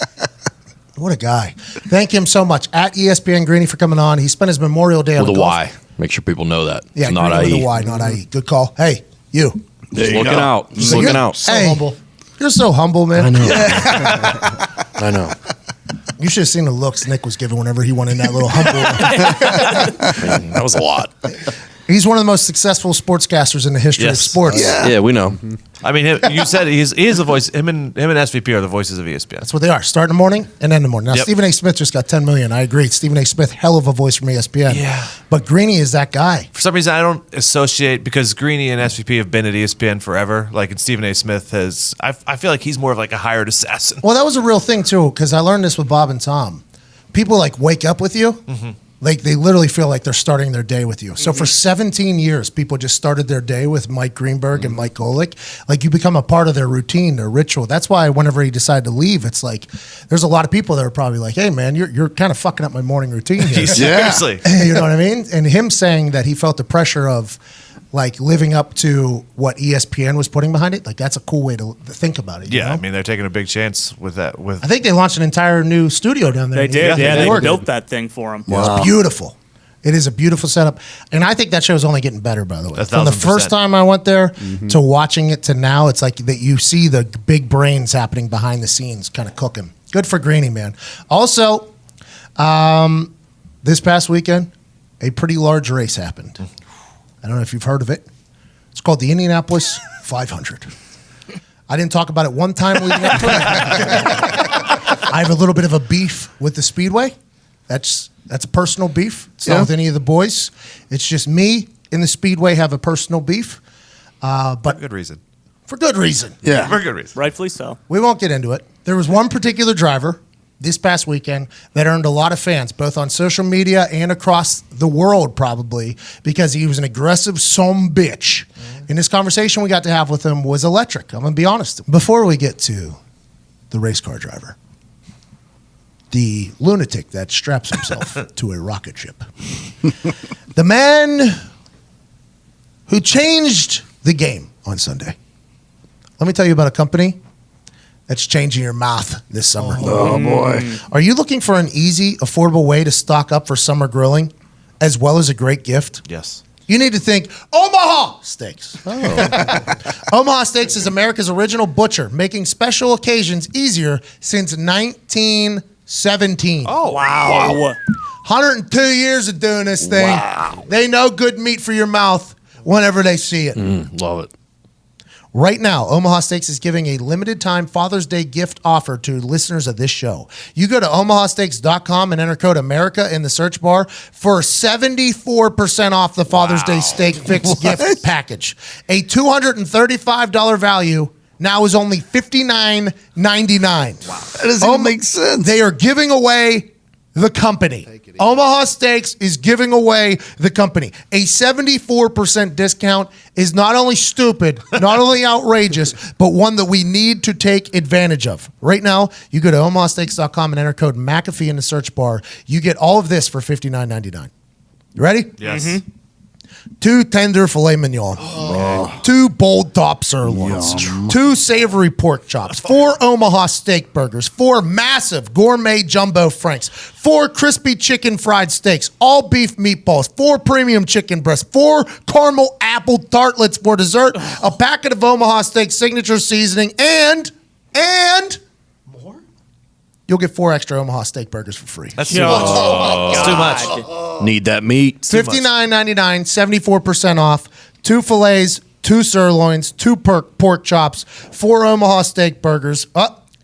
Speaker 1: What a guy. Thank him so much. At ESPN Greeny for coming on. He spent his Memorial Day on
Speaker 2: With
Speaker 1: the
Speaker 2: a
Speaker 1: golf.
Speaker 2: Y. Make sure people know that.
Speaker 1: Yeah,
Speaker 2: it's not
Speaker 1: Greeny
Speaker 2: IE.
Speaker 1: with a Y, not IE. Good call. Hey, you.
Speaker 2: Just looking out. Just
Speaker 1: So
Speaker 2: looking
Speaker 1: you're
Speaker 2: out.
Speaker 1: So humble. You're so humble, man.
Speaker 2: I know. I know.
Speaker 1: You should have seen the looks Nick was giving whenever he went in that little humble.
Speaker 2: Man, that was a lot.
Speaker 1: He's one of the most successful sportscasters in the history of sports.
Speaker 2: Yeah, we know.
Speaker 3: I mean, you said he is a voice. Him and SVP are the voices of ESPN.
Speaker 1: That's what they are. Start in the morning and end in the morning. Now,
Speaker 3: Yep.
Speaker 1: Stephen A. Smith just got 10 million. I agree. Stephen A. Smith, hell of a voice from ESPN.
Speaker 3: Yeah.
Speaker 1: But Greeny is that guy.
Speaker 3: For some reason, I don't associate because Greeny and SVP have been at ESPN forever. Like, and Stephen A. Smith has. I feel like he's more of like a hired assassin.
Speaker 1: Well, that was a real thing, too, because I learned this with Bob and Tom. People, like, wake up with you.
Speaker 3: Mm-hmm.
Speaker 1: Like, they literally feel like they're starting their day with you. So for 17 years, people just started their day with Mike Greenberg and Mike Golick. Like, you become a part of their routine, their ritual. That's why whenever he decided to leave, it's like, there's a lot of people that are probably like, hey, man, you're kind of fucking up my morning routine here.
Speaker 3: Seriously.
Speaker 1: You know what I mean? And him saying that he felt the pressure of, like, living up to what ESPN was putting behind it, like, that's a cool way to think about it.
Speaker 3: Yeah,
Speaker 1: you know?
Speaker 3: I mean, they're taking a big chance with that.
Speaker 1: I think they launched an entire new studio down there.
Speaker 6: They did. Yeah,
Speaker 1: They
Speaker 6: they
Speaker 1: worked.
Speaker 6: built that thing for him.
Speaker 1: It's beautiful. It is a beautiful setup. And I think that show is only getting better, by the way. From the
Speaker 3: 1,000%.
Speaker 1: first time I went there to watching it to now, it's like that you see the big brains happening behind the scenes kind of cooking. Good for Greeny, man. Also, this past weekend, a pretty large race happened. I don't know if you've heard of it. It's called the Indianapolis 500. I didn't talk about it one time leading up to it. I have a little bit of a beef with the Speedway. That's a personal beef. It's not with any of the boys. It's just me and the Speedway have a personal beef. But
Speaker 3: For good reason.
Speaker 1: For good reason.
Speaker 4: Yeah.
Speaker 3: For good reason.
Speaker 6: Rightfully so.
Speaker 1: We won't get into it. There was one particular driver this past weekend that earned a lot of fans, both on social media and across the world probably, because he was an aggressive bitch. And this conversation we got to have with him was electric. I'm going to be honest. Before we get to the race car driver, the lunatic that straps himself to a rocket ship, the man who changed the game on Sunday. Let me tell you about a company that's changing your mouth this summer.
Speaker 4: Oh, boy.
Speaker 1: Are you looking for an easy, affordable way to stock up for summer grilling, as well as a great gift?
Speaker 3: Yes.
Speaker 1: You need to think Omaha Steaks. Omaha Steaks is America's original butcher, making special occasions easier since 1917.
Speaker 6: Oh, wow.
Speaker 1: 102 years of doing this thing.
Speaker 2: Wow.
Speaker 1: They know good meat for your mouth whenever they see it.
Speaker 2: Love it.
Speaker 1: Right now, Omaha Steaks is giving a limited-time Father's Day gift offer to listeners of this show. You go to omahasteaks.com and enter code America in the search bar for 74% off the Father's Day Steak Fix gift package. A $235 value now is only $59.99.
Speaker 4: That doesn't even make sense.
Speaker 1: They are giving away the company. Omaha Steaks is giving away the company. A 74% discount is not only stupid, not only outrageous, but one that we need to take advantage of. Right now, you go to omahasteaks.com and enter code McAfee in the search bar. You get all of this for $59.99. You ready?
Speaker 3: Yes.
Speaker 1: 2 tender filet mignon, 2 bold top sirloins, 2 savory pork chops, 4 Omaha steak burgers, 4 massive gourmet jumbo franks, 4 crispy chicken fried steaks, all beef meatballs, 4 premium chicken breasts, 4 caramel apple tartlets for dessert, a packet of Omaha steak signature seasoning, and more. You'll get 4 extra Omaha steak burgers for free.
Speaker 3: That's too much. It's too much.
Speaker 2: Need that meat.
Speaker 1: $59.99, 74% off, 2 fillets, 2 sirloins, 2 pork chops, 4 Omaha steak burgers,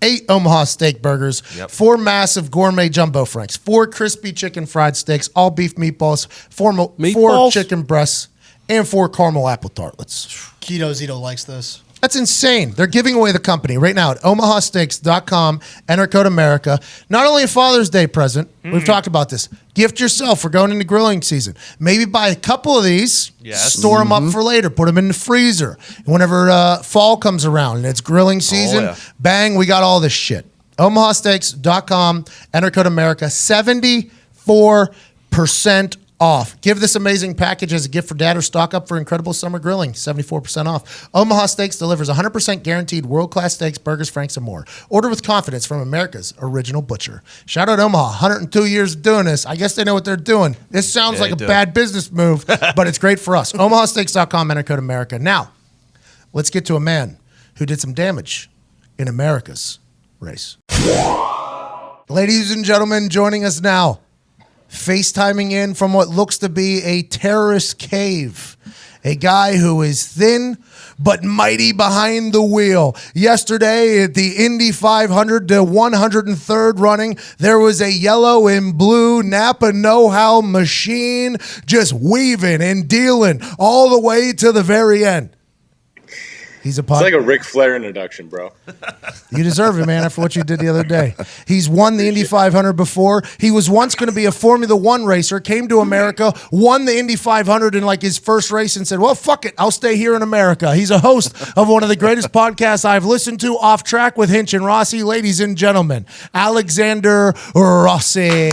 Speaker 1: 8 Omaha steak burgers, 4 massive gourmet jumbo franks, 4 crispy chicken fried steaks, all beef meatballs, 4 chicken breasts, and 4 caramel apple tartlets.
Speaker 7: Keto Zito likes this.
Speaker 1: That's insane. They're giving away the company right now at omahasteaks.com. Enter code America. Not only a Father's Day present, we've talked about this. Gift yourself for going into grilling season. Maybe buy a couple of these, store them up for later, put them in the freezer. And whenever fall comes around and it's grilling season, bang, we got all this shit. omahasteaks.com. Enter code America. 74% off. Give this amazing package as a gift for dad or stock up for incredible summer grilling. 74% off. Omaha Steaks delivers 100% guaranteed world-class steaks, burgers, franks, and more. Order with confidence from America's original butcher. Shout out Omaha. 102 years of doing this. I guess they know what they're doing. This sounds like a bad business move, but it's great for us. omahasteaks.com. Enter code America. Now, let's get to a man who did some damage in America's race. Ladies and gentlemen, joining us now, FaceTiming in from what looks to be a terrorist cave. A guy who is thin but mighty behind the wheel. Yesterday at the Indy 500 to 103rd running, there was a yellow and blue Napa know-how machine just weaving and dealing all the way to the very end. He's
Speaker 8: It's like a Ric Flair introduction, bro.
Speaker 1: You deserve it, man, after what you did the other day. He's won the Indy 500 before. He was once going to be a Formula One racer, came to America, won the Indy 500 in like his first race and said, well, fuck it, I'll stay here in America. He's a host of one of the greatest podcasts I've listened to, Off Track with Hinch and Rossi. Ladies and gentlemen, Alexander Rossi.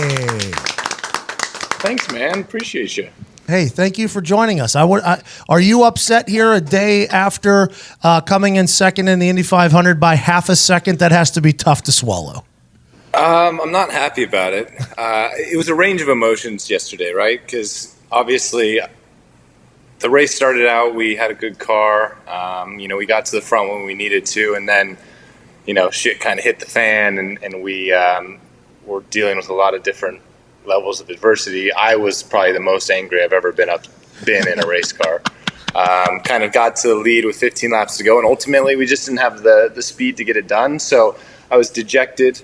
Speaker 8: Thanks, man. Appreciate you.
Speaker 1: Hey, thank you for joining us. Are you upset here a day after coming in second in the Indy 500 by half a second? That has to be tough to swallow.
Speaker 8: I'm not happy about it. It was a range of emotions yesterday, right? Because obviously the race started out, we had a good car. We got to the front when we needed to, and then, shit kind of hit the fan, and we were dealing with a lot of different levels of adversity. I was probably the most angry I've ever been in a race car. Kind of got to the lead with 15 laps to go, and ultimately we just didn't have the speed to get it done. So I was dejected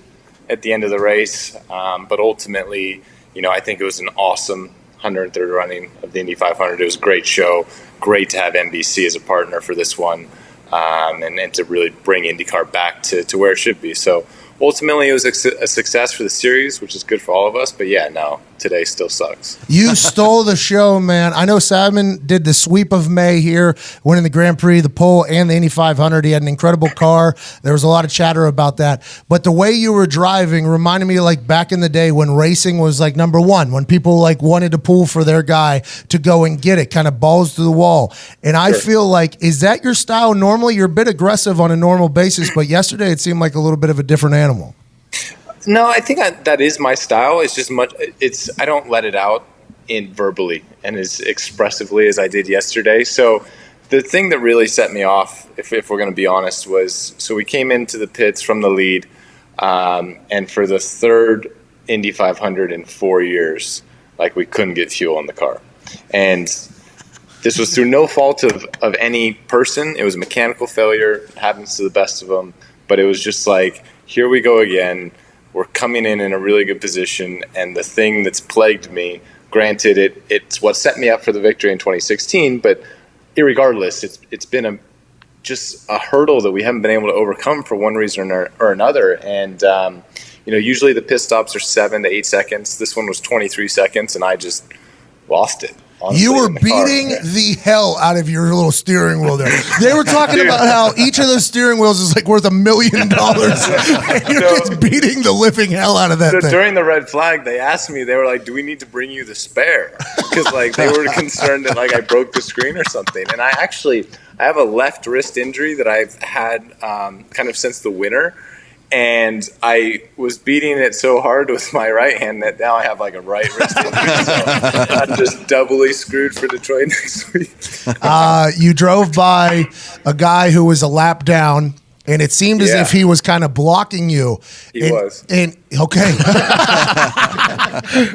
Speaker 8: at the end of the race, but ultimately, I think it was an awesome 103rd running of the Indy 500. It was a great show, great to have NBC as a partner for this one, and to really bring IndyCar back to where it should be. So ultimately it was a success for the series, which is good for all of us. But yeah, no, today still sucks.
Speaker 1: You stole the show, man. I know Simon did the sweep of May here, winning the Grand Prix, the pole, and the Indy 500. He had an incredible car. There was a lot of chatter about that. But the way you were driving reminded me like back in the day when racing was like number one, when people like wanted to pull for their guy to go and get it, kind of balls to the wall. And I feel like, is that your style normally? You're a bit aggressive on a normal basis, but yesterday it seemed like a little bit of a different animal.
Speaker 8: No, I think that is my style. It's just I don't let it out in verbally and as expressively as I did yesterday. So the thing that really set me off, if we're going to be honest, was so we came into the pits from the lead, and for the third Indy 500 in 4 years, like we couldn't get fuel in the car, and this was through no fault of any person. It was a mechanical failure. It happens to the best of them, but it was just like, here we go again. We're coming in a really good position, and the thing that's plagued me, granted, it's what set me up for the victory in 2016, but irregardless, it's been just a hurdle that we haven't been able to overcome for one reason or another. And usually the pit stops are 7 to 8 seconds. This one was 23 seconds, and I just lost it. Honestly,
Speaker 1: you were beating the hell out of your little steering wheel there. They were talking about how each of those steering wheels is like worth $1 million. And you're just beating the living hell out of that thing.
Speaker 8: During the red flag, they asked me, they were like, do we need to bring you the spare? Because like they were concerned that like I broke the screen or something. And I have a left wrist injury that I've had kind of since the winter. And I was beating it so hard with my right hand that now I have like a right wrist injury. So I'm just doubly screwed for Detroit next week.
Speaker 1: You drove by a guy who was a lap down, and it seemed as if he was kind of blocking you.
Speaker 8: He was.
Speaker 1: And okay.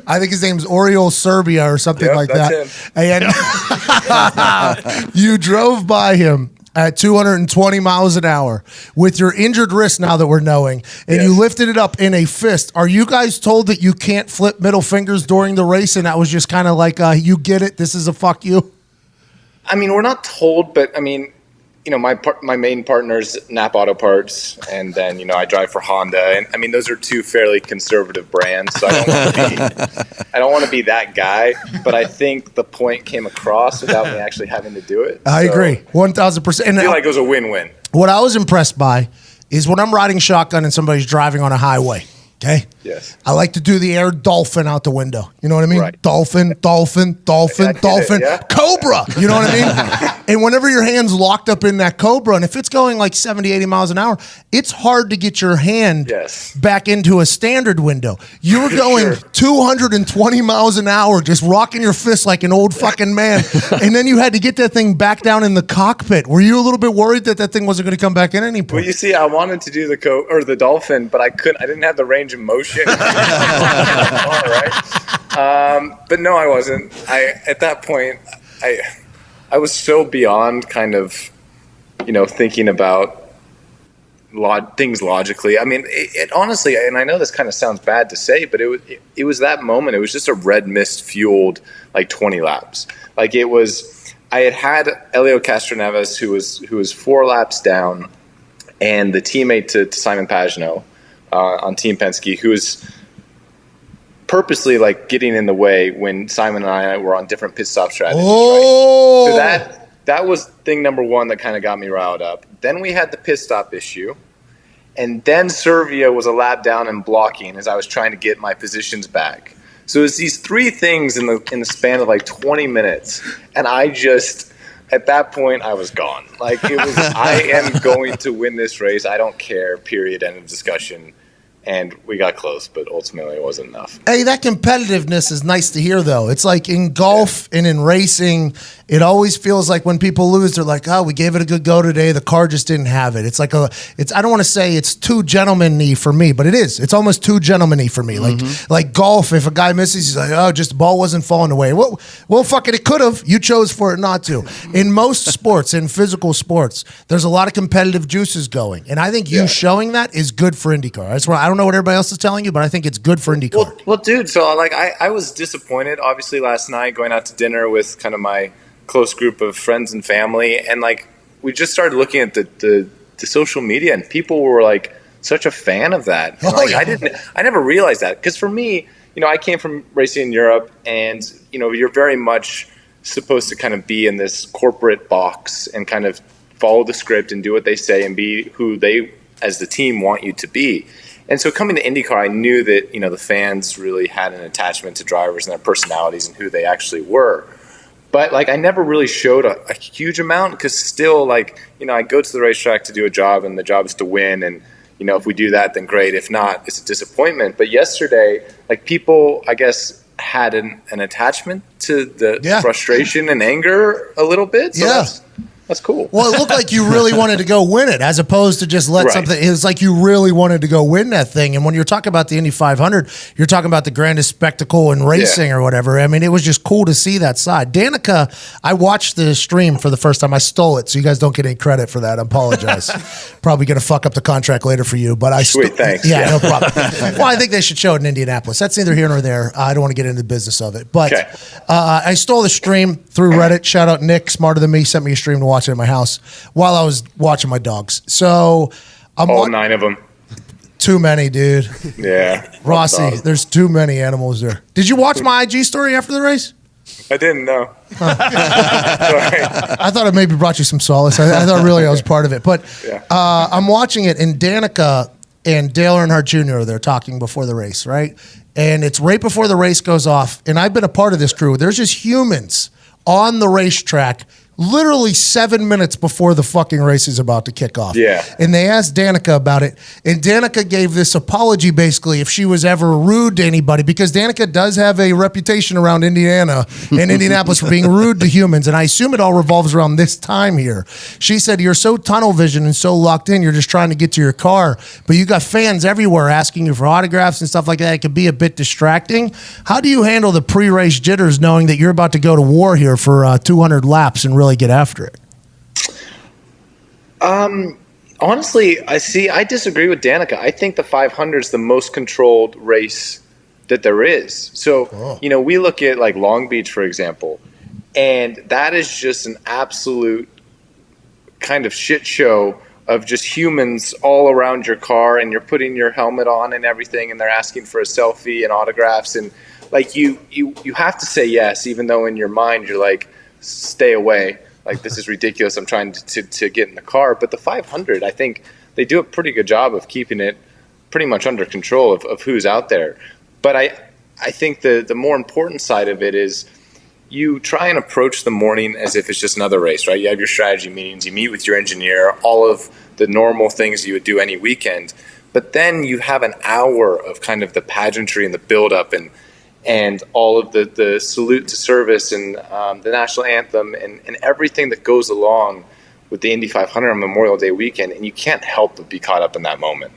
Speaker 1: I think his name's Oriol Serbia or something like
Speaker 8: that's
Speaker 1: that.
Speaker 8: Him.
Speaker 1: And you drove by him at 220 miles an hour with your injured wrist now that we're knowing, and you lifted it up in a fist. Are you guys told that you can't flip middle fingers during the race, and that was just kind of like, you get it, this is a fuck you?
Speaker 8: I mean, we're not told, but I mean, my main partner's Nap Auto Parts, and then, I drive for Honda, and I mean, those are two fairly conservative brands, so I don't want to be that guy, but I think the point came across without me actually having to do it.
Speaker 1: I agree, 1,000%. And
Speaker 8: I feel like it was a win-win.
Speaker 1: What I was impressed by is when I'm riding shotgun and somebody's driving on a highway, okay?
Speaker 8: Yes.
Speaker 1: I like to do the air dolphin out the window. You know what I mean?
Speaker 8: Right.
Speaker 1: Dolphin, dolphin, cobra. You know what I mean? And whenever your hand's locked up in that cobra, and if it's going like 70, 80 miles an hour, it's hard to get your hand back into a standard window. You were going 220 miles an hour, just rocking your fist like an old fucking man. And then you had to get that thing back down in the cockpit. Were you a little bit worried that thing wasn't going to come back in any point?
Speaker 8: Well, you see, I wanted to do the dolphin, but I didn't have the range of motion. All right. But no, I wasn't. At that point, I was so beyond kind of, thinking about things logically. I mean, it honestly, and I know this kind of sounds bad to say, but it was that moment. It was just a red mist fueled like 20 laps. Like it was, I had Elio Castroneves who was 4 laps down, and the teammate to Simon Pagenaud on Team Penske, who was purposely like getting in the way when Simon and I were on different pit stop strategies.
Speaker 1: Oh,
Speaker 8: right? So that was thing number one that kind of got me riled up. Then we had the pit stop issue, and then Servia was a lap down and blocking as I was trying to get my positions back. So it was these 3 things in the span of like 20 minutes, and I just, at that point, I was gone. Like it was, I am going to win this race. I don't care. Period. End of discussion. And we got close, but ultimately it wasn't enough.
Speaker 1: Hey, that competitiveness is nice to hear, though. It's like in golf and in racing, it always feels like when people lose, they're like, oh, we gave it a good go today. The car just didn't have it. It's like I don't want to say it's too gentleman-y for me, but it is. It's almost too gentleman-y for me. Like golf, if a guy misses, he's like, oh, just the ball wasn't falling away. Well, fuck it could have. You chose for it not to. In most sports, in physical sports, there's a lot of competitive juices going. And I think you showing that is good for IndyCar. That's why I don't know what everybody else is telling you, but I think it's good for IndyCar.
Speaker 8: Well, dude, so like I was disappointed, obviously, last night going out to dinner with kind of my close group of friends and family, and like we just started looking at the social media, and people were like such a fan of that. And,
Speaker 1: Oh, yeah.
Speaker 8: I never realized that, because for me, I came from racing in Europe, and you're very much supposed to kind of be in this corporate box and kind of follow the script and do what they say and be who they, as the team, want you to be. And so coming to IndyCar, I knew that, the fans really had an attachment to drivers and their personalities and who they actually were. But, I never really showed a huge amount, because still, I go to the racetrack to do a job, and the job is to win. And, if we do that, then great. If not, it's a disappointment. But yesterday, people, I guess, had an attachment to the frustration and anger a little bit. So that's cool.
Speaker 1: Well, it looked like you really wanted to go win it, as opposed to just let something. It was like you really wanted to go win that thing. And when you're talking about the Indy 500, you're talking about the grandest spectacle in racing or whatever. I mean, it was just cool to see that side. Danica, I watched the stream for the first time. I stole it, so you guys don't get any credit for that. I apologize. Probably going to fuck up the contract later for you, but
Speaker 8: thanks.
Speaker 1: Yeah, no problem. Well, I think they should show it in Indianapolis. That's neither here nor there. I don't want to get into the business of it, but I stole the stream through Reddit. Shout out Nick, smarter than me, sent me a stream to watch it in my house while I was watching my dogs. So I'm
Speaker 8: all 9 of them.
Speaker 1: Too many, dude.
Speaker 8: Yeah.
Speaker 1: Rossi, there's too many animals there. Did you watch my IG story after the race?
Speaker 8: I didn't know. Sorry.
Speaker 1: I thought it maybe brought you some solace. I thought really I was part of it. But I'm watching it, and Danica and Dale Earnhardt Jr. are there talking before the race, right? And it's right before the race goes off. And I've been a part of this crew. There's just humans on the racetrack literally 7 minutes before the fucking race is about to kick off.
Speaker 8: Yeah.
Speaker 1: And they asked Danica about it. And Danica gave this apology, basically, if she was ever rude to anybody, because Danica does have a reputation around Indiana and Indianapolis for being rude to humans. And I assume it all revolves around this time here. She said, you're so tunnel vision and so locked in, you're just trying to get to your car. But you got fans everywhere asking you for autographs and stuff like that. It can be a bit distracting. How do you handle the pre-race jitters knowing that you're about to go to war here for 200 laps and really get after it?
Speaker 8: Honestly, I disagree with Danica. I think the 500 is the most controlled race that there is. So, we look at Long Beach, for example, and that is just an absolute kind of shit show of just humans all around your car, and you're putting your helmet on and everything, and they're asking for a selfie and autographs, and you have to say yes, even though in your mind you're like, stay away. This is ridiculous. I'm trying to get in the car. But the 500, I think they do a pretty good job of keeping it pretty much under control of who's out there. But I think the more important side of it is you try and approach the morning as if it's just another race, right? You have your strategy meetings, you meet with your engineer, all of the normal things you would do any weekend. But then you have an hour of kind of the pageantry and the build-up and all of the salute to service and the national anthem and everything that goes along with the Indy 500 on Memorial Day weekend. And you can't help but be caught up in that moment.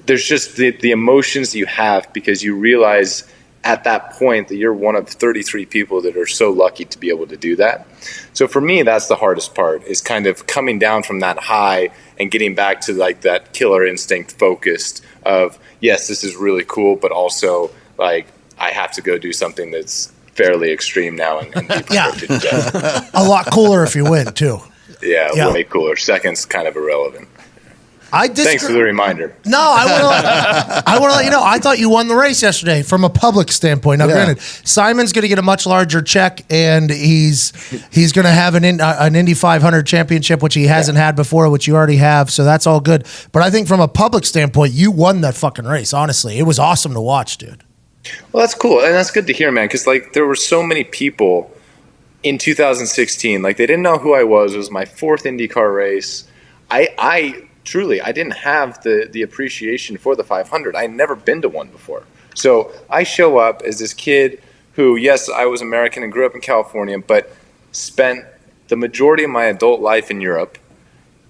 Speaker 8: There's just the emotions you have, because you realize at that point that you're one of 33 people that are so lucky to be able to do that. So for me, that's the hardest part, is kind of coming down from that high and getting back to that killer instinct focused of, yes, this is really cool, but also I have to go do something that's fairly extreme now and be prepared to death.
Speaker 1: A lot cooler if you win, too.
Speaker 8: Yeah, way cooler. Second's kind of irrelevant.
Speaker 1: Thanks
Speaker 8: for the reminder.
Speaker 1: No, I want to let you know, I thought you won the race yesterday from a public standpoint. Now, granted, Simon's going to get a much larger check, and he's going to have an Indy 500 championship, which he hasn't had before, which you already have, so that's all good. But I think from a public standpoint, you won that fucking race, honestly. It was awesome to watch, dude.
Speaker 8: Well, that's cool, and that's good to hear, man, because there were so many people in 2016, they didn't know who I was. It was my 4th IndyCar race. I truly, I didn't have the appreciation for the 500. I had never been to one before. So I show up as this kid who, yes, I was American and grew up in California, but spent the majority of my adult life in Europe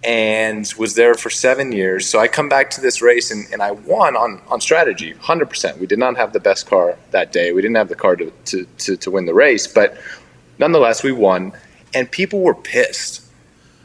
Speaker 8: and was there for 7 years. So I come back to this race and I won on strategy, 100%. We did not have the best car that day. We didn't have the car to win the race, but nonetheless, we won. And people were pissed.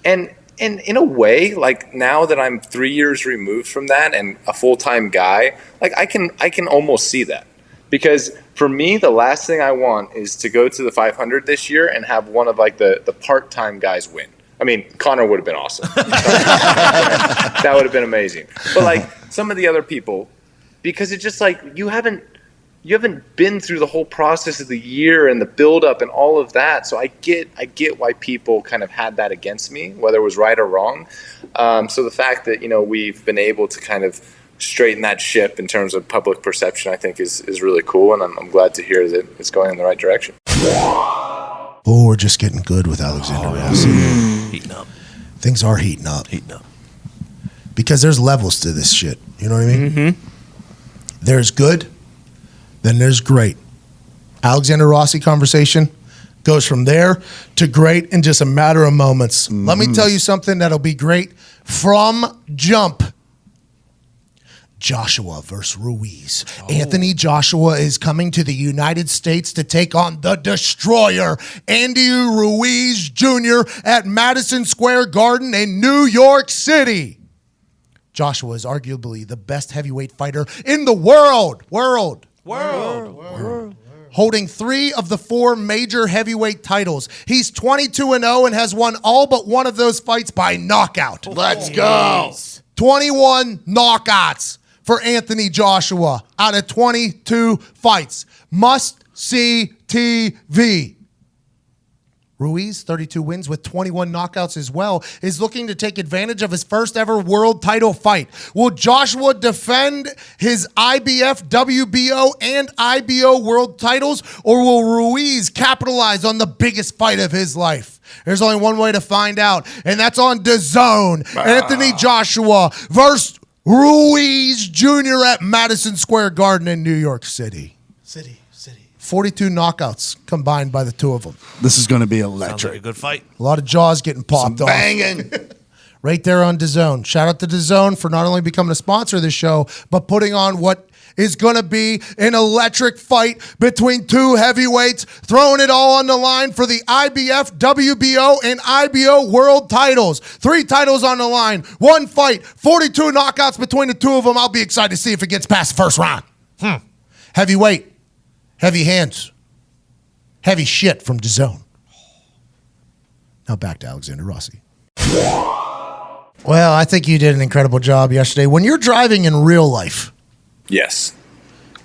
Speaker 8: And in a way, now that I'm 3 years removed from that and a full-time guy, I can almost see that. Because for me, the last thing I want is to go to the 500 this year and have one of the part-time guys win. I mean, Connor would have been awesome. That would have been amazing. But like some of the other people, because it's just like you haven't been through the whole process of the year and the buildup and all of that. So I get why people kind of had that against me, whether it was right or wrong. So the fact that, we've been able to kind of straighten that ship in terms of public perception, I think is really cool. And I'm glad to hear that it's going in the right direction.
Speaker 1: Oh, we're just getting good with Alexander Rossi.
Speaker 3: Heating up.
Speaker 1: Things are heating up.
Speaker 3: Heating up.
Speaker 1: Because there's levels to this shit. You know what I mean?
Speaker 6: Mm-hmm.
Speaker 1: There's good, then there's great. Alexander Rossi conversation goes from there to great in just a matter of moments. Mm-hmm. Let me tell you something that'll be great from jump. Joshua versus Ruiz. Anthony Joshua is coming to the United States to take on the destroyer, Andy Ruiz Jr. at Madison Square Garden in New York City. Joshua is arguably the best heavyweight fighter in the world. Holding 3 of the 4 major heavyweight titles. He's 22-0 and has won all but one of those fights by knockout.
Speaker 4: Let's go.
Speaker 1: 21 knockouts for Anthony Joshua out of 22 fights. Must see TV. Ruiz, 32 wins with 21 knockouts as well, is looking to take advantage of his first ever world title fight. Will Joshua defend his IBF, WBO, and IBO world titles, or will Ruiz capitalize on the biggest fight of his life? There's only one way to find out, and that's on DAZN. Anthony Joshua versus Ruiz Jr. at Madison Square Garden in New York City. 42 knockouts combined by the two of them.
Speaker 4: This is going to be
Speaker 3: Sounds
Speaker 4: electric.
Speaker 3: like a good fight.
Speaker 1: A lot of jaws getting popped off.
Speaker 4: Banging.
Speaker 1: Right there on DAZN. Shout out to DAZN for not only becoming a sponsor of this show, but putting on what is going to be an electric fight between 2 heavyweights, throwing it all on the line for the IBF, WBO, and IBO world titles. 3 titles on the line, 1 fight, 42 knockouts between the two of them. I'll be excited to see if it gets past the first round. Heavyweight, heavy hands, heavy shit from DAZN. Now back to Alexander Rossi. Well, I think you did an incredible job yesterday. When you're driving in real life,
Speaker 8: Yes.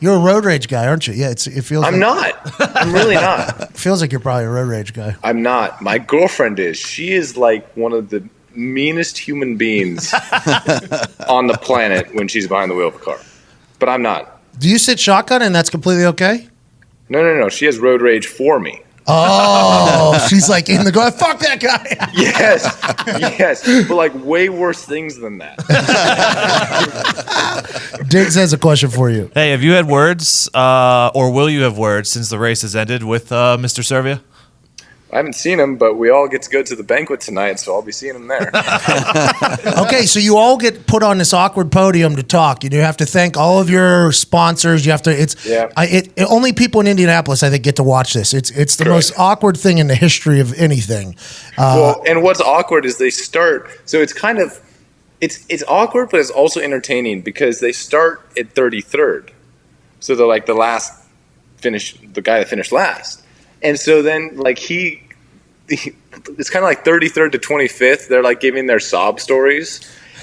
Speaker 1: you're a road rage guy, aren't you? Yeah, it feels.
Speaker 8: I'm not. I'm really not.
Speaker 1: Feels like you're probably a road rage guy.
Speaker 8: I'm not. My girlfriend is. She is like one of the meanest human beings on the planet when she's behind the wheel of a car. But I'm not.
Speaker 1: Do you sit shotgun and that's completely okay?
Speaker 8: No. She has road rage for me.
Speaker 1: Oh, she's like in the go. Fuck that guy.
Speaker 8: Yes. But like way worse things than that.
Speaker 1: Diggs has a question for you.
Speaker 3: Hey, have you had words, or will you have words since the race has ended with Mr. Servia?
Speaker 8: I haven't seen him, but we all get to go to the banquet tonight, so I'll be seeing him there.
Speaker 1: Okay, so you all get put on this awkward podium to talk. You have to thank all of your sponsors. You have to. Only people in Indianapolis, I think, get to watch this. It's the most awkward thing in the history of anything.
Speaker 8: Well, and what's awkward is they start. So it's kind of, it's awkward, but it's also entertaining because they start at 33rd. So they're like the guy that finished last. And so then, like, it's kind of like 33rd to 25th. They're, like, giving their sob stories.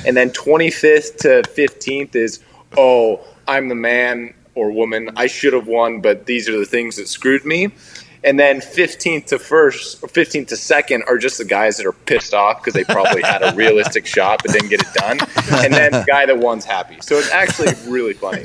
Speaker 8: And then 25th to 15th is, oh, I'm the man or woman. I should have won, but these are the things that screwed me. And then 15th to 1st or 15th to 2nd are just the guys that are pissed off because they probably had a realistic shot but didn't get it done. And then the guy that won's happy. So it's actually really funny.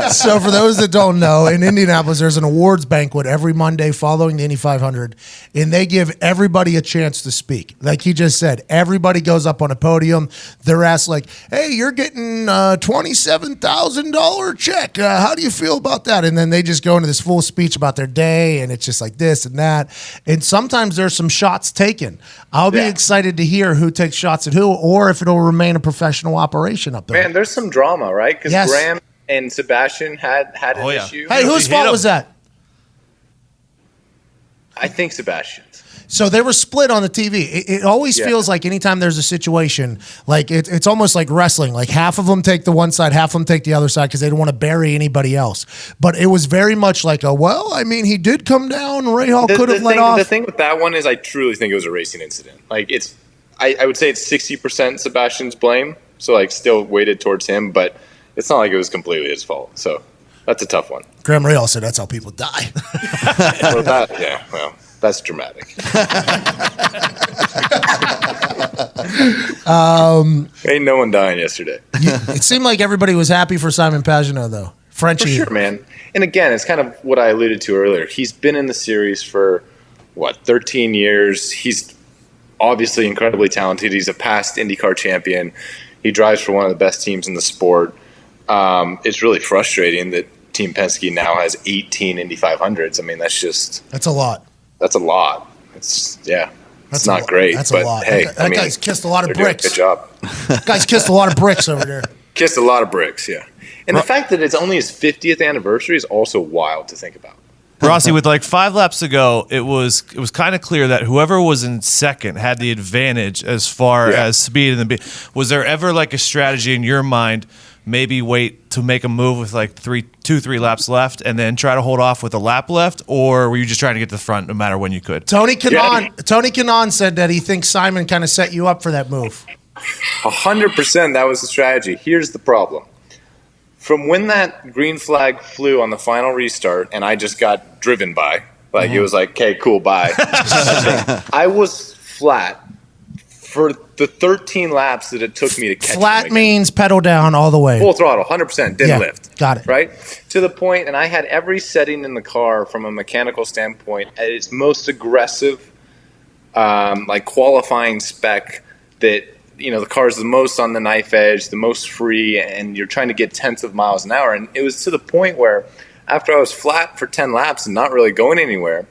Speaker 1: So for those that don't know, in Indianapolis, there's an awards banquet every Monday following the Indy 500, and they give everybody a chance to speak. Like he just said, everybody goes up on a podium. They're asked like, hey, you're getting a $27,000 check. How do you feel about that? And then they just go into this full speech about their day, and it's just like this and that. And sometimes there's some shots taken. I'll be excited to hear who takes shots at who, or if it'll remain a professional operation up there.
Speaker 8: Man, there's some drama, right? Because Graham and Sebastian had an issue.
Speaker 1: Hey, whose fault was that?
Speaker 8: I think Sebastian's.
Speaker 1: So they were split on the TV. It always feels like anytime there's a situation, like it's almost like wrestling. Like half of them take the one side, half of them take the other side because they don't want to bury anybody else. But it was very much like he did come down. Rahal could have let off.
Speaker 8: The thing with that one is I truly think it was a racing incident. Like I would say it's 60% Sebastian's blame. So like still weighted towards him, but it's not like it was completely his fault. So that's a tough one.
Speaker 1: Graham Rahal said that's how people die.
Speaker 8: That's dramatic. Ain't no one dying yesterday.
Speaker 1: It seemed like everybody was happy for Simon Pagenaud, though. Frenchie.
Speaker 8: For sure, man. And again, it's kind of what I alluded to earlier. He's been in the series for, 13 years. He's obviously incredibly talented. He's a past IndyCar champion. He drives for one of the best teams in the sport. It's really frustrating that Team Penske now has 18 Indy 500s. I mean, that's
Speaker 1: a lot.
Speaker 8: That's a lot. It's not great.
Speaker 1: That's
Speaker 8: but
Speaker 1: a lot.
Speaker 8: Hey,
Speaker 1: that guy's kissed a lot of bricks.
Speaker 8: Good job.
Speaker 1: Guy's kissed a lot of bricks over there.
Speaker 8: Kissed a lot of bricks, yeah. And the fact that it's only his 50th anniversary is also wild to think about.
Speaker 3: Rossi, with like 5 laps to go, it was kind of clear that whoever was in second had the advantage as far as speed. Was there ever like a strategy in your mind? Maybe wait to make a move with like 3 laps left and then try to hold off with a lap left? Or were you just trying to get to the front no matter when you could?
Speaker 1: Tony Kanaan said that he thinks Simon kind of set you up for that move.
Speaker 8: 100% that was the strategy. Here's the problem. From when that green flag flew on the final restart and I just got driven by, it was like, okay, cool, bye. I was flat for the 13 laps that it took me to catch
Speaker 1: Flat means pedal down all the way.
Speaker 8: Full throttle, 100%, didn't lift.
Speaker 1: Got it.
Speaker 8: Right? To the point, and I had every setting in the car from a mechanical standpoint at its most aggressive, qualifying spec that, the car is the most on the knife edge, the most free, and you're trying to get tenths of miles an hour. And it was to the point where after I was flat for 10 laps and not really going anywhere,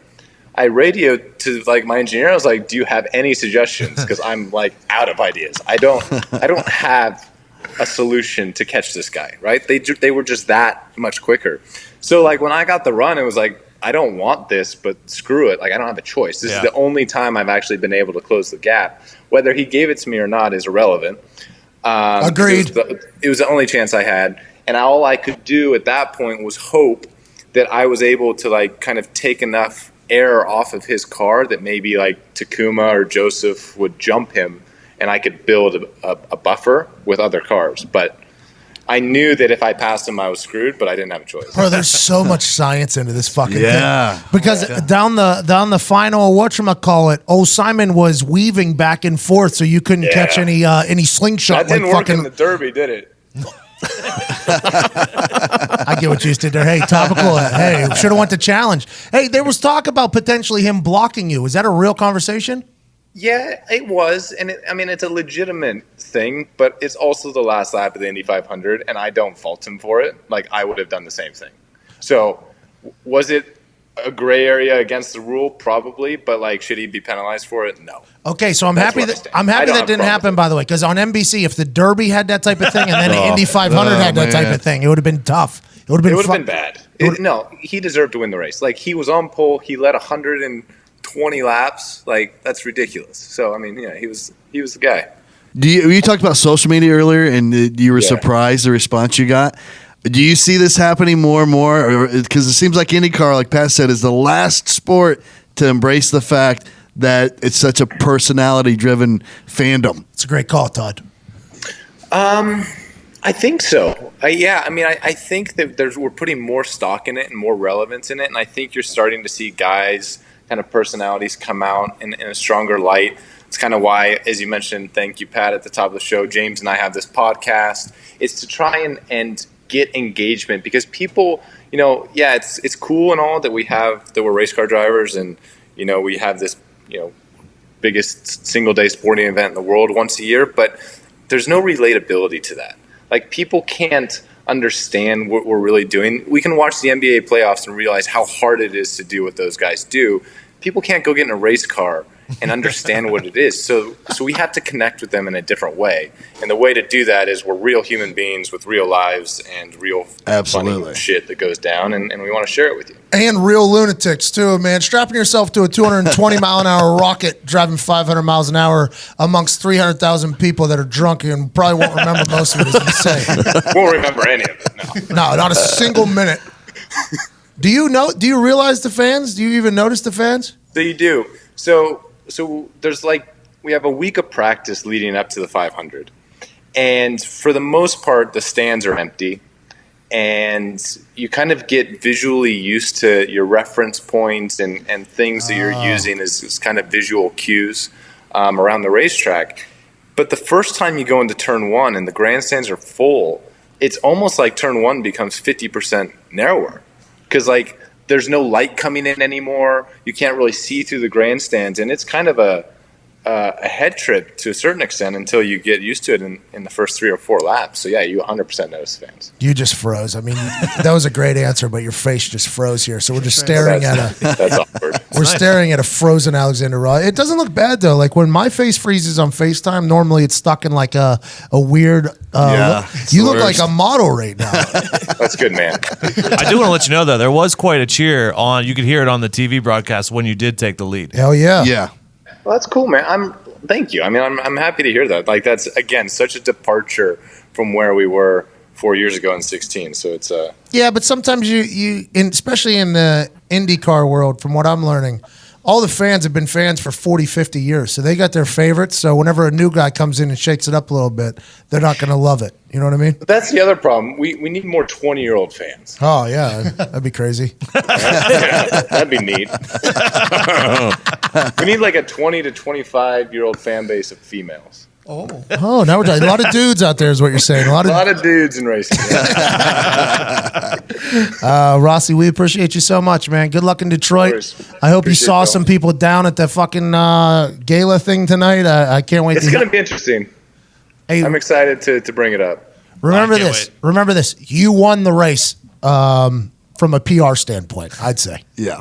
Speaker 8: I radioed to my engineer. I was like, "Do you have any suggestions? Because I'm out of ideas. I don't have a solution to catch this guy. Right? They were just that much quicker. So when I got the run, it was like, I don't want this, but screw it. I don't have a choice. This is the only time I've actually been able to close the gap. Whether he gave it to me or not is irrelevant.
Speaker 1: Agreed.
Speaker 8: It was the only chance I had, and all I could do at that point was hope that I was able to kind of take enough air off of his car that maybe Takuma or Joseph would jump him and I could build a buffer with other cars. But I knew that if I passed him, I was screwed, but I didn't have a choice.
Speaker 1: Bro, there's so much science into this fucking thing. Because down the final, whatchamacallit, Simon was weaving back and forth so you couldn't catch any slingshot.
Speaker 8: That didn't work in the Derby, did it?
Speaker 1: I get what you just did there. Hey, topical. Hey, should have went to challenge. Hey, there was talk about potentially him blocking you. Is that a real conversation?
Speaker 8: Yeah, it was. And it's a legitimate thing, but it's also the last lap of the Indy 500, and I don't fault him for it. I would have done the same thing. So was it a gray area against the rule? Probably, but should he be penalized for it? No.
Speaker 1: Okay, so I'm happy that didn't happen, by the way, because on NBC, if the Derby had that type of thing and then the Indy 500 had that type of thing, it would have been tough. It would have been bad.
Speaker 8: No, he deserved to win the race. He was on pole. He led 120 laps. That's ridiculous. So he was the guy.
Speaker 4: You talked about social media earlier, and you were surprised the response you got. Do you see this happening more and more? Because it seems like IndyCar, like Pat said, is the last sport to embrace the fact that it's such a personality-driven fandom.
Speaker 1: It's a great call, Todd.
Speaker 8: I think so. I think that we're putting more stock in it and more relevance in it, and I think you're starting to see guys' kind of personalities come out in a stronger light. It's kind of why, as you mentioned, thank you, Pat, at the top of the show, James and I have this podcast. It's to try and get engagement, because people, it's cool and all that we're race car drivers, and we have this biggest single day sporting event in the world once a year, but there's no relatability to that. People can't understand what we're really doing. We can watch the NBA playoffs and realize how hard it is to do what those guys do. People can't go get in a race car and understand what it is. So we have to connect with them in a different way. And the way to do that is we're real human beings with real lives and real funny shit that goes down, and we want to share it with you.
Speaker 1: And real lunatics, too, man. Strapping yourself to a 220-mile-an-hour rocket driving 500 miles an hour amongst 300,000 people that are drunk and probably won't remember most of it is insane.
Speaker 8: Won't remember any of it, no.
Speaker 1: No, not a single minute. Do you realize the fans? Do you even notice the fans?
Speaker 8: So you do. So there's we have a week of practice leading up to the 500. And for the most part, the stands are empty. And you kind of get visually used to your reference points and things that you're using as kind of visual cues around the racetrack. But the first time you go into turn one and the grandstands are full, it's almost like turn one becomes 50% narrower. Because there's no light coming in anymore. You can't really see through the grandstands, and it's kind of a head trip to a certain extent until you get used to it in the first 3 or 4 laps. So yeah, you 100% notice fans.
Speaker 1: You just froze. I mean, that was a great answer, but your face just froze here. So we're just staring
Speaker 8: that's awkward.
Speaker 1: We're staring at a frozen Alexander Rossi. It doesn't look bad though. Like when my face freezes on FaceTime, normally it's stuck in like a weird. You look like a model right now.
Speaker 8: That's good, man.
Speaker 3: I do want to let you know though, there was quite a cheer on. You could hear it on the TV broadcast when you did take the lead.
Speaker 1: Hell yeah.
Speaker 4: Yeah.
Speaker 8: Well, that's cool, man. Thank you. I mean, I'm happy to hear that. That's again such a departure from where we were 4 years ago in 16. So it's
Speaker 1: Yeah, but sometimes especially in the IndyCar world, from what I'm learning, all the fans have been fans for 40, 50 years. So they got their favorites. So whenever a new guy comes in and shakes it up a little bit, they're not going to love it. You know what I mean?
Speaker 8: But that's the other problem. We need more 20-year-old fans.
Speaker 1: Oh, yeah. That'd be crazy.
Speaker 8: Yeah, that'd be neat. We need like a 20 to 25-year-old fan base of females.
Speaker 1: Oh, now we're talking. A lot of dudes out there is what you're saying. A lot
Speaker 8: of dudes in racing. Yeah.
Speaker 1: Rossi, we appreciate you so much, man. Good luck in Detroit. I hope you saw some people down at the fucking gala thing tonight. I can't wait.
Speaker 8: It's going to be interesting.
Speaker 1: Hey,
Speaker 8: I'm excited to bring it up.
Speaker 1: Remember this. You won the race from a PR standpoint, I'd say.
Speaker 4: Yeah.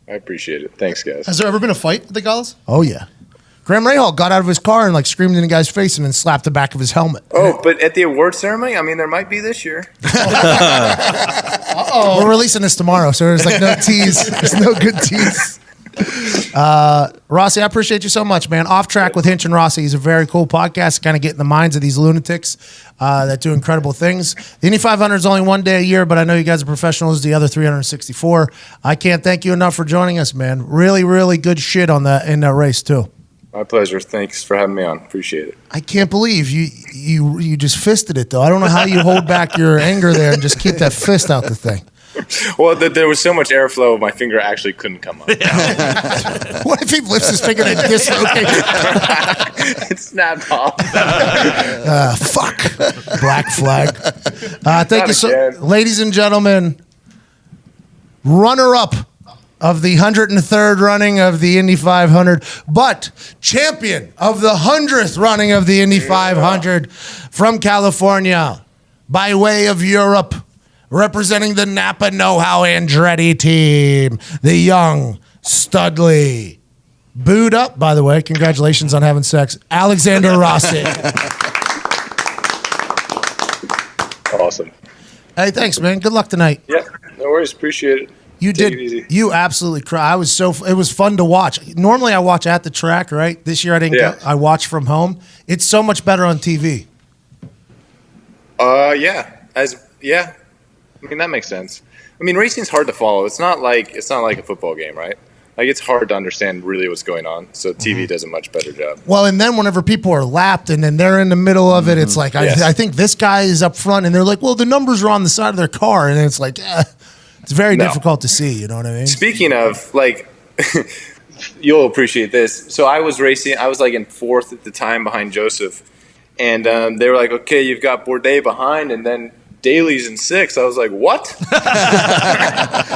Speaker 8: I appreciate it. Thanks, guys.
Speaker 7: Has there ever been a fight at the galas?
Speaker 1: Oh, yeah. Graham Rahal got out of his car and screamed in the guy's face and then slapped the back of his helmet.
Speaker 8: Oh, but at the award ceremony, I mean, there might be this year.
Speaker 1: Uh-oh. We're releasing this tomorrow, so there's no tease. There's no good tease. Rossi, I appreciate you so much, man. Off Track with Hinch and Rossi is a very cool podcast, kind of get in the minds of these lunatics that do incredible things. The Indy 500 is only one day a year, but I know you guys are professionals the other 364. I can't thank you enough for joining us, man. Really, really good shit in that race, too.
Speaker 8: My pleasure. Thanks for having me on. Appreciate it.
Speaker 1: I can't believe you just fisted it, though. I don't know how you hold back your anger there and just keep that fist out the thing.
Speaker 8: Well, there was so much airflow, my finger actually couldn't come up.
Speaker 1: What if he lifts his finger and dislocates?
Speaker 8: It snapped off.
Speaker 1: Fuck. Black flag. Thank you so, ladies and gentlemen. Runner-up of the 103rd running of the Indy 500, but champion of the 100th running of the Indy 500 from California, by way of Europe, representing the Napa Know-How Andretti team, the young Studley. Booed up, by the way. Congratulations on having sex. Alexander Rossi.
Speaker 8: Awesome.
Speaker 1: Hey, thanks, man. Good luck tonight.
Speaker 8: Yeah, no worries. Appreciate it.
Speaker 1: You
Speaker 8: Take
Speaker 1: did.
Speaker 8: it easy.
Speaker 1: You absolutely cry. It was fun to watch. Normally, I watch at the track. Right. This year, I didn't.
Speaker 8: Yeah.
Speaker 1: I watched from home. It's so much better on TV.
Speaker 8: Yeah. I mean, that makes sense. I mean, racing's hard to follow. It's not like a football game, right? It's hard to understand really what's going on. So TV does a much better job.
Speaker 1: Well, and then whenever people are lapped and then they're in the middle of it, it's like
Speaker 8: Yes.
Speaker 1: I think this guy is up front, and they're like, well, the numbers are on the side of their car, and it's like, it's very difficult to see. You know what I mean?
Speaker 8: Speaking of, you'll appreciate this. So I was racing. I was in fourth at the time behind Joseph, and they were like, "Okay, you've got Bourdais behind, and then Daly's in sixth." I was like, "What?"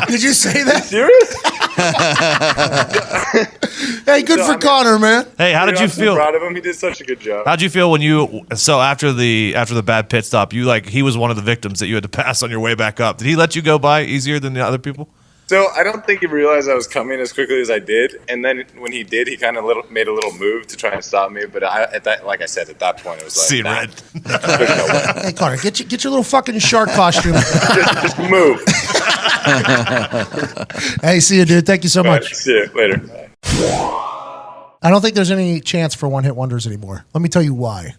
Speaker 1: Did you say that?
Speaker 8: Serious?
Speaker 1: Hey, good for Connor, man.
Speaker 3: Hey, how did you
Speaker 8: I'm
Speaker 3: feel?
Speaker 8: so proud of him. He did such a good job.
Speaker 3: How'd you feel when after the bad pit stop, he was one of the victims that you had to pass on your way back up? Did he let you go by easier than the other people?
Speaker 8: So I don't think he realized I was coming as quickly as I did, and then when he did, he kind of made a little move to try and stop me. But like I said, at that point, it was like,
Speaker 3: See
Speaker 8: nah,
Speaker 3: red.
Speaker 8: there's no way.
Speaker 1: Hey, Connor, get your little fucking shark costume.
Speaker 8: just move.
Speaker 1: Hey, see you, dude. Thank you so
Speaker 8: All right,
Speaker 1: much.
Speaker 8: see you later. Bye.
Speaker 1: I don't think there's any chance for one-hit wonders anymore. Let me tell you why.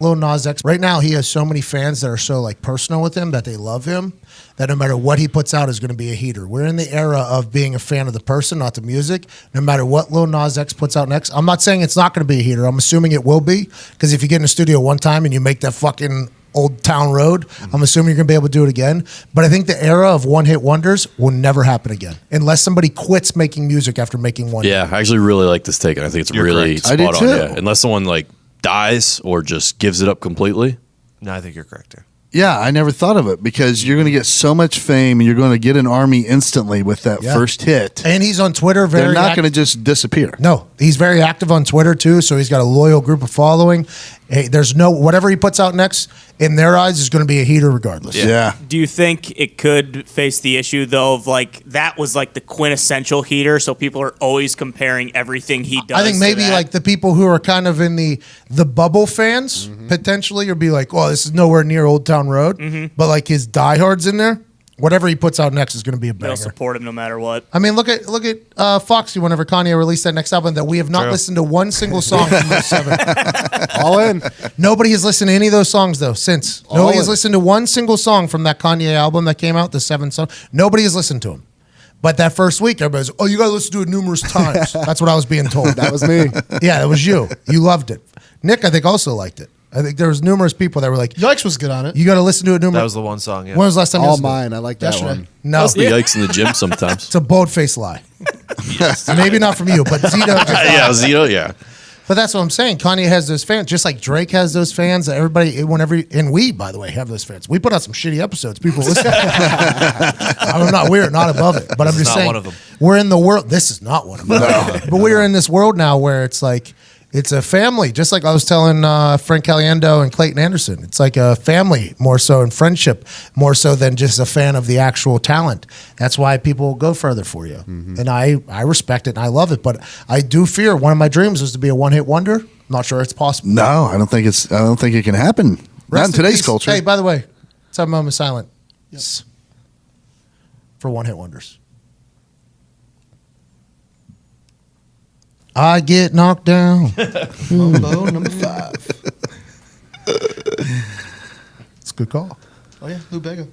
Speaker 1: Lil Nas X, right now he has so many fans that are so like personal with him that they love him, that no matter what he puts out is going to be a heater. We're in the era of being a fan of the person, not the music. No matter what Lil Nas X puts out next, I'm not saying it's not going to be a heater. I'm assuming it will be, because if you get in the studio one time and you make that fucking Old Town Road, I'm assuming you're going to be able to do it again. But I think the era of one-hit wonders will never happen again unless somebody quits making music after making one.
Speaker 2: Yeah, I actually really like this take, and I think it's really
Speaker 3: correct.
Speaker 2: spot
Speaker 4: I do
Speaker 2: on.
Speaker 4: too.
Speaker 2: Yeah, unless someone like dies or just gives it up completely.
Speaker 3: No, I think you're correct there.
Speaker 4: Yeah, I never thought of it because you're going to get so much fame and you're going to get an army instantly with that
Speaker 1: Yeah.
Speaker 4: first hit.
Speaker 1: And he's on Twitter.
Speaker 4: They're not going to just disappear.
Speaker 1: No, he's very active on Twitter too, so he's got a loyal group of following. Hey, there's no whatever he puts out next in their eyes is going to be a heater regardless.
Speaker 4: Yeah.
Speaker 6: Do you think it could face the issue though of like that was like the quintessential heater, so people are always comparing everything he does?
Speaker 1: I think
Speaker 6: to
Speaker 1: maybe
Speaker 6: that?
Speaker 1: like the people who are kind of in the bubble fans potentially will be like, "Oh, this is nowhere near Old Town Road," but like his diehards in there, whatever he puts out next is going to be a banger.
Speaker 6: they'll support him no matter what.
Speaker 1: I mean, look at Foxy whenever Kanye released that next album that we have not
Speaker 3: True.
Speaker 1: listened to one single song from those 7.
Speaker 7: All in.
Speaker 1: Nobody has listened to any of those songs though since. Nobody has listened to one single song from that Kanye album that came out, the 7 songs. Nobody has listened to them. But that first week, everybody's, "Oh, you got to listen to it numerous times." That's what I was being told.
Speaker 7: That was me.
Speaker 1: Yeah, that was you. You loved it. Nick, I think, also liked it. I think there was numerous people that were like,
Speaker 7: Yikes was good on it.
Speaker 1: "You got to listen to it numerous."
Speaker 3: That was the one song. Yeah.
Speaker 1: When was the last time you
Speaker 7: All
Speaker 1: listened to it?
Speaker 7: mine. I like that
Speaker 1: Yesterday.
Speaker 7: one.
Speaker 1: No,
Speaker 2: The yikes in the gym sometimes.
Speaker 1: it's a bold-faced lie. Maybe not from you, but Zito.
Speaker 2: Yeah, Zito, yeah.
Speaker 1: But that's what I'm saying. Kanye has those fans, just like Drake has those fans. That everybody, whenever, and we, by the way, have those fans. We put out some shitty episodes. People listen. I'm not. We're not above it, but I'm just
Speaker 3: not
Speaker 1: saying.
Speaker 3: one of them.
Speaker 1: We're in the world. This is not one of them. But we're in this world now where it's like it's a family. Just like I was telling Frank Caliendo and Clayton Anderson, it's like a family more so, and friendship more so than just a fan of the actual talent. That's why people go further for you, and I respect it and I love it. But I do fear one of my dreams is to be a one-hit wonder. Not sure it's possible.
Speaker 4: No, I don't think it can happen. Not
Speaker 1: Rest
Speaker 4: in today's
Speaker 1: peace.
Speaker 4: culture.
Speaker 1: Hey, by the way, let's have a moment of silence for one-hit wonders. I get knocked down.
Speaker 7: Mambo number 5.
Speaker 1: It's a good call.
Speaker 7: Oh yeah, Lou Bega.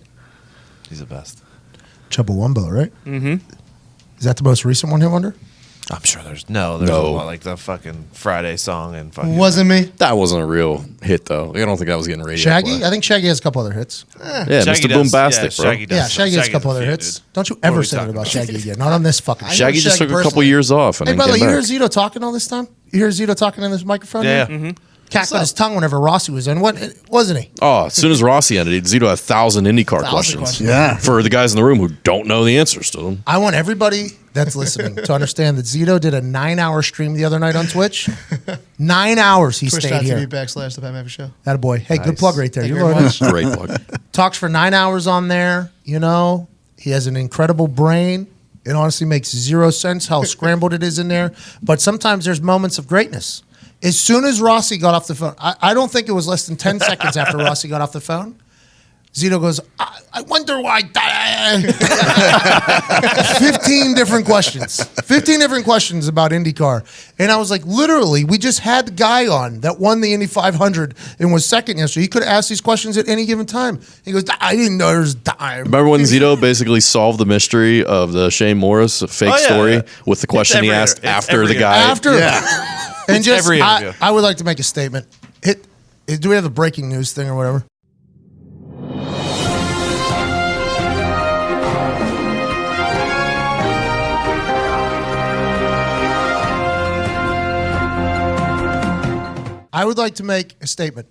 Speaker 3: He's the best.
Speaker 1: Chumbawamba, right? Mm-hmm. Is that the most recent one-hit wonder?
Speaker 3: I'm sure there's
Speaker 2: No.
Speaker 3: a lot, like the fucking Friday song and fucking
Speaker 7: Wasn't me.
Speaker 2: That wasn't a real hit, though. I don't think that was getting radio
Speaker 1: Shaggy?
Speaker 2: play.
Speaker 1: I think Shaggy has a couple other hits.
Speaker 2: Yeah,
Speaker 3: Shaggy
Speaker 2: Mr.
Speaker 3: does-
Speaker 2: Boombastic,
Speaker 3: yeah,
Speaker 2: bro.
Speaker 3: Shaggy does.
Speaker 1: Yeah, Shaggy has a
Speaker 3: Shaggy's
Speaker 1: couple
Speaker 3: a
Speaker 1: other
Speaker 3: few,
Speaker 1: hits.
Speaker 3: dude.
Speaker 1: Don't you
Speaker 3: What are
Speaker 1: ever
Speaker 3: we
Speaker 1: say that
Speaker 3: talking
Speaker 1: about
Speaker 3: about?
Speaker 1: Shaggy again. Not on this fucking show.
Speaker 2: Shaggy just
Speaker 7: Shaggy
Speaker 2: took a couple
Speaker 7: personally.
Speaker 2: years off and
Speaker 1: Hey,
Speaker 2: then
Speaker 1: by the way,
Speaker 2: came
Speaker 1: you hear
Speaker 2: back.
Speaker 1: Zito talking all this time? You hear Zito talking in this microphone?
Speaker 3: Yeah.
Speaker 1: here? Cackled his tongue whenever Rossi was in. What wasn't he?
Speaker 2: Oh, as soon as Rossi ended, Zito had 1,000 IndyCar questions.
Speaker 7: questions.
Speaker 4: Yeah.
Speaker 2: For the guys in the room who don't know the answers to them.
Speaker 1: I want everybody that's listening to understand that Zito did a 9-hour stream the other night on Twitch. 9 hours he stayed here.
Speaker 7: Twitch.tv / the Pat McAfee Show.
Speaker 1: That a boy. Hey, good
Speaker 3: Nice.
Speaker 1: plug right there.
Speaker 7: Thank
Speaker 1: You
Speaker 7: you very
Speaker 1: learned
Speaker 7: much.
Speaker 1: it.
Speaker 2: Great plug.
Speaker 1: Talks for 9 hours on there. You know, he has an incredible brain. It honestly makes zero sense how scrambled it is in there. But sometimes there's moments of greatness. As soon as Rossi got off the phone, I don't think it was less than 10 seconds after Rossi got off the phone, Zito goes, I wonder why. 15 different questions. 15 different questions about IndyCar. And I was like, literally, we just had the guy on that won the Indy 500 and was second yesterday. He could have asked these questions at any given time. He goes, I didn't know there was time.
Speaker 2: Remember when Zito basically solved the mystery of the Shane Morris fake
Speaker 3: Oh, yeah,
Speaker 2: story
Speaker 3: yeah.
Speaker 2: with the question he
Speaker 3: every-
Speaker 2: asked
Speaker 3: it's
Speaker 2: after
Speaker 3: every
Speaker 2: the guy?
Speaker 1: After.
Speaker 4: Yeah.
Speaker 1: And just,
Speaker 3: every interview.
Speaker 1: I would like to make a statement. Do we have the breaking news thing or whatever? I would like to make a statement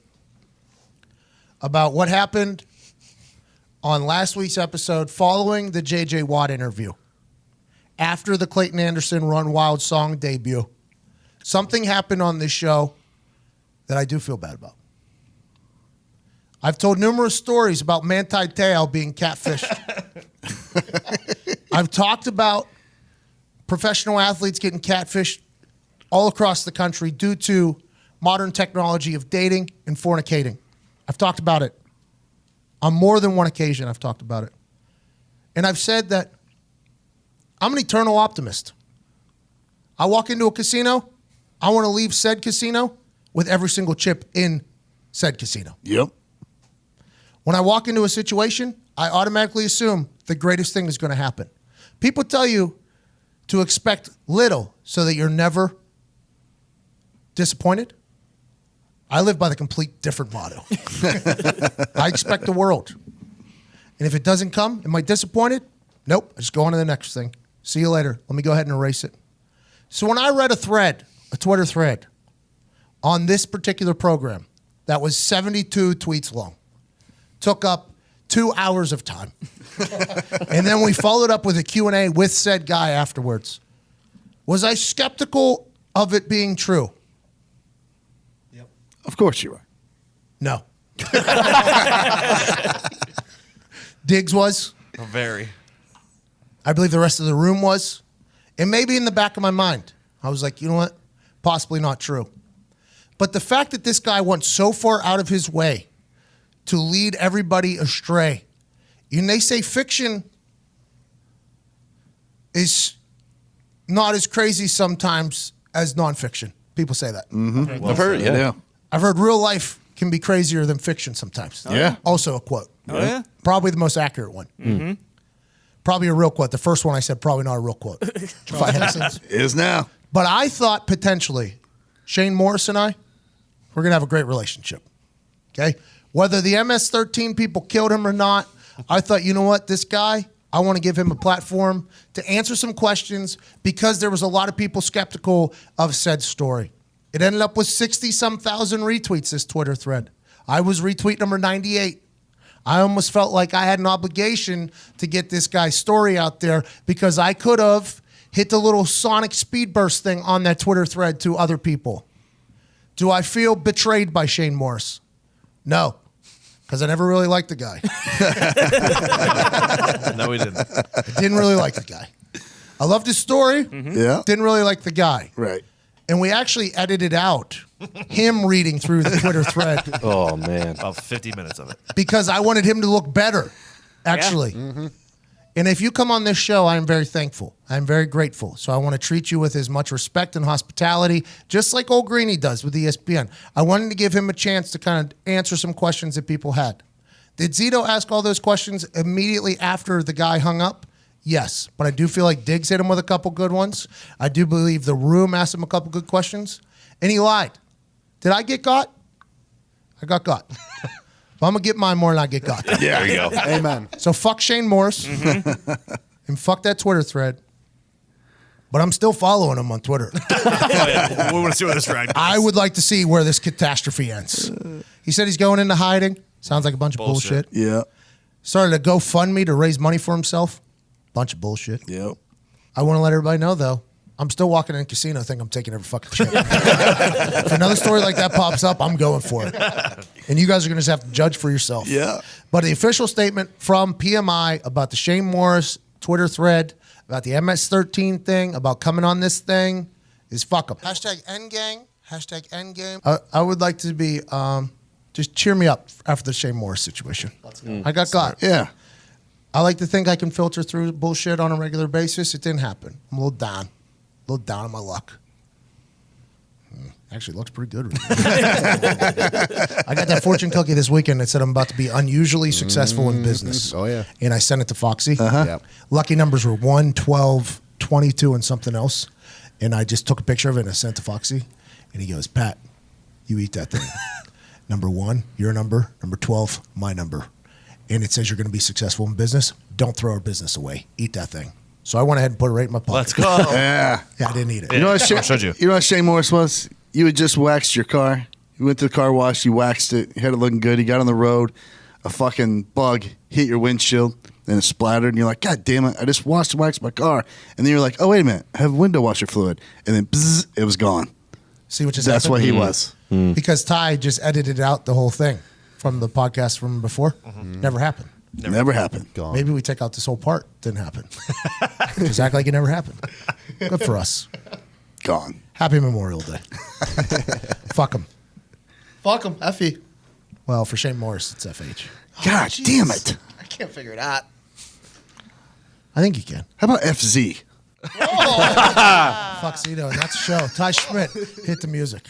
Speaker 1: about what happened on last week's episode following the J.J. Watt interview after the Clayton Anderson Run Wild song debut. Something happened on this show that I do feel bad about. I've told numerous stories about Manti Te'o being catfished. I've talked about professional athletes getting catfished all across the country due to modern technology of dating and fornicating. I've talked about it. On more than one occasion, I've talked about it. And I've said that I'm an eternal optimist. I walk into a casino, I want to leave said casino with every single chip in said casino.
Speaker 4: Yep.
Speaker 1: When I walk into a situation, I automatically assume the greatest thing is going to happen. People tell you to expect little so that you're never disappointed. I live by the complete different motto. I expect the world. And if it doesn't come, am I disappointed? Nope. I just go on to the next thing. See you later. Let me go ahead and erase it. So when I read a Twitter thread on this particular program that was 72 tweets long, took up 2 hours of time. And then we followed up with a Q&A with said guy afterwards. Was I skeptical of it being true?
Speaker 4: Of course you are.
Speaker 1: No. Diggs was.
Speaker 3: Very.
Speaker 1: I believe the rest of the room was. And maybe in the back of my mind, I was like, you know what? Possibly not true. But the fact that this guy went so far out of his way to lead everybody astray, and they say fiction is not as crazy sometimes as nonfiction. People say that.
Speaker 4: Mm-hmm.
Speaker 2: I've heard, yeah.
Speaker 1: I've heard real life can be crazier than fiction sometimes.
Speaker 4: Yeah.
Speaker 1: Also a quote.
Speaker 6: Oh, yeah?
Speaker 1: Probably the most accurate one.
Speaker 6: Mm-hmm.
Speaker 1: Probably a real quote. The first one I said, probably not a real quote. If I had sense.
Speaker 4: Is now.
Speaker 1: But I thought potentially Shane Morris and I, we're going to have a great relationship. Okay? Whether the MS-13 people killed him or not, I thought, you know what? This guy, I want to give him a platform to answer some questions because there was a lot of people skeptical of said story. It ended up with 60-some thousand retweets, this Twitter thread. I was retweet number 98. I almost felt like I had an obligation to get this guy's story out there because I could have hit the little sonic speed burst thing on that Twitter thread to other people. Do I feel betrayed by Shane Morris? No, because I never really liked the guy.
Speaker 3: No, we didn't.
Speaker 1: I didn't really like the guy. I loved his story.
Speaker 4: Yeah.
Speaker 1: Didn't really like the guy.
Speaker 4: Right.
Speaker 1: And we actually edited out him reading through the Twitter thread
Speaker 2: Oh man.
Speaker 3: About 50 minutes of it.
Speaker 1: because I wanted him to look better, actually. And if you come on this show, I am very thankful. I am very grateful. So I want to treat you with as much respect and hospitality, just like old Greeny does with ESPN. I wanted to give him a chance to kind of answer some questions that people had. Did Zito ask all those questions immediately after the guy hung up? Yes, but I do feel like Diggs hit him with a couple good ones. I do believe the room asked him a couple good questions, and he lied. Did I get got? I got got. But I'm going to get mine more than I get got.
Speaker 2: Yeah, there you go.
Speaker 7: Amen.
Speaker 1: So fuck Shane Morris and fuck that Twitter thread. But I'm still following him on Twitter.
Speaker 3: We want to see where this ride goes.
Speaker 1: I would like to see where this catastrophe ends. He said he's going into hiding. Sounds like a bunch of bullshit.
Speaker 4: Yeah.
Speaker 1: Started a GoFundMe to raise money for himself. Bunch of bullshit.
Speaker 4: Yep.
Speaker 1: I want to let everybody know, though, I'm still walking in a casino think I'm taking every fucking chip. If another story like that pops up, I'm going for it. And you guys are going to just have to judge for yourself.
Speaker 4: Yeah.
Speaker 1: But the official statement from PMI about the Shane Morris Twitter thread, about the MS-13 thing, about coming on this thing, is fuck them. Hashtag endgang. Hashtag endgame. I would like to be, just cheer me up after the Shane Morris situation. Let's go. I got got.
Speaker 4: Yeah.
Speaker 1: I like to think I can filter through bullshit on a regular basis. It didn't happen. I'm a little down. A little down on my luck. Actually, it looks pretty good. I got that fortune cookie this weekend that said I'm about to be unusually successful in business.
Speaker 7: Oh, yeah.
Speaker 1: And I sent it to Foxy.
Speaker 7: Yep.
Speaker 1: Lucky numbers were 1, 12, 22, and something else. And I just took a picture of it and I sent it to Foxy. And he goes, Pat, you eat that thing. Number 1, your number. Number 12, my number. And it says you're going to be successful in business. Don't throw our business away. Eat that thing. So I went ahead and put it right in my pocket.
Speaker 3: Let's go.
Speaker 4: Yeah.
Speaker 1: Yeah, I didn't eat it.
Speaker 4: You know what
Speaker 3: I showed you.
Speaker 4: You know what Shane Morris was? You had just waxed your car. You went to the car wash. You waxed it. You had it looking good. You got on the road. A fucking bug hit your windshield and it splattered. And you're like, God damn it. I just waxed my car. And then you're like, oh, wait a minute. I have window washer fluid. And then bzzz, it was gone.
Speaker 1: See what just
Speaker 4: That's
Speaker 1: happened?
Speaker 4: what he was.
Speaker 1: Because Ty just edited out the whole thing from the podcast from before. Never happened.
Speaker 4: Never happened.
Speaker 7: Gone.
Speaker 1: Maybe we take out this whole part. Didn't happen. Just act like it never happened. Good for us.
Speaker 4: Gone.
Speaker 1: Happy Memorial Day. Fuck them.
Speaker 7: Fuck him. Effie.
Speaker 1: Well, for Shane Morris, it's FH.
Speaker 4: God damn it.
Speaker 7: I can't figure it out.
Speaker 1: I think you can.
Speaker 4: How about FZ?
Speaker 1: Fuck Zito, and that's the show. Ty Schmidt, hit the music.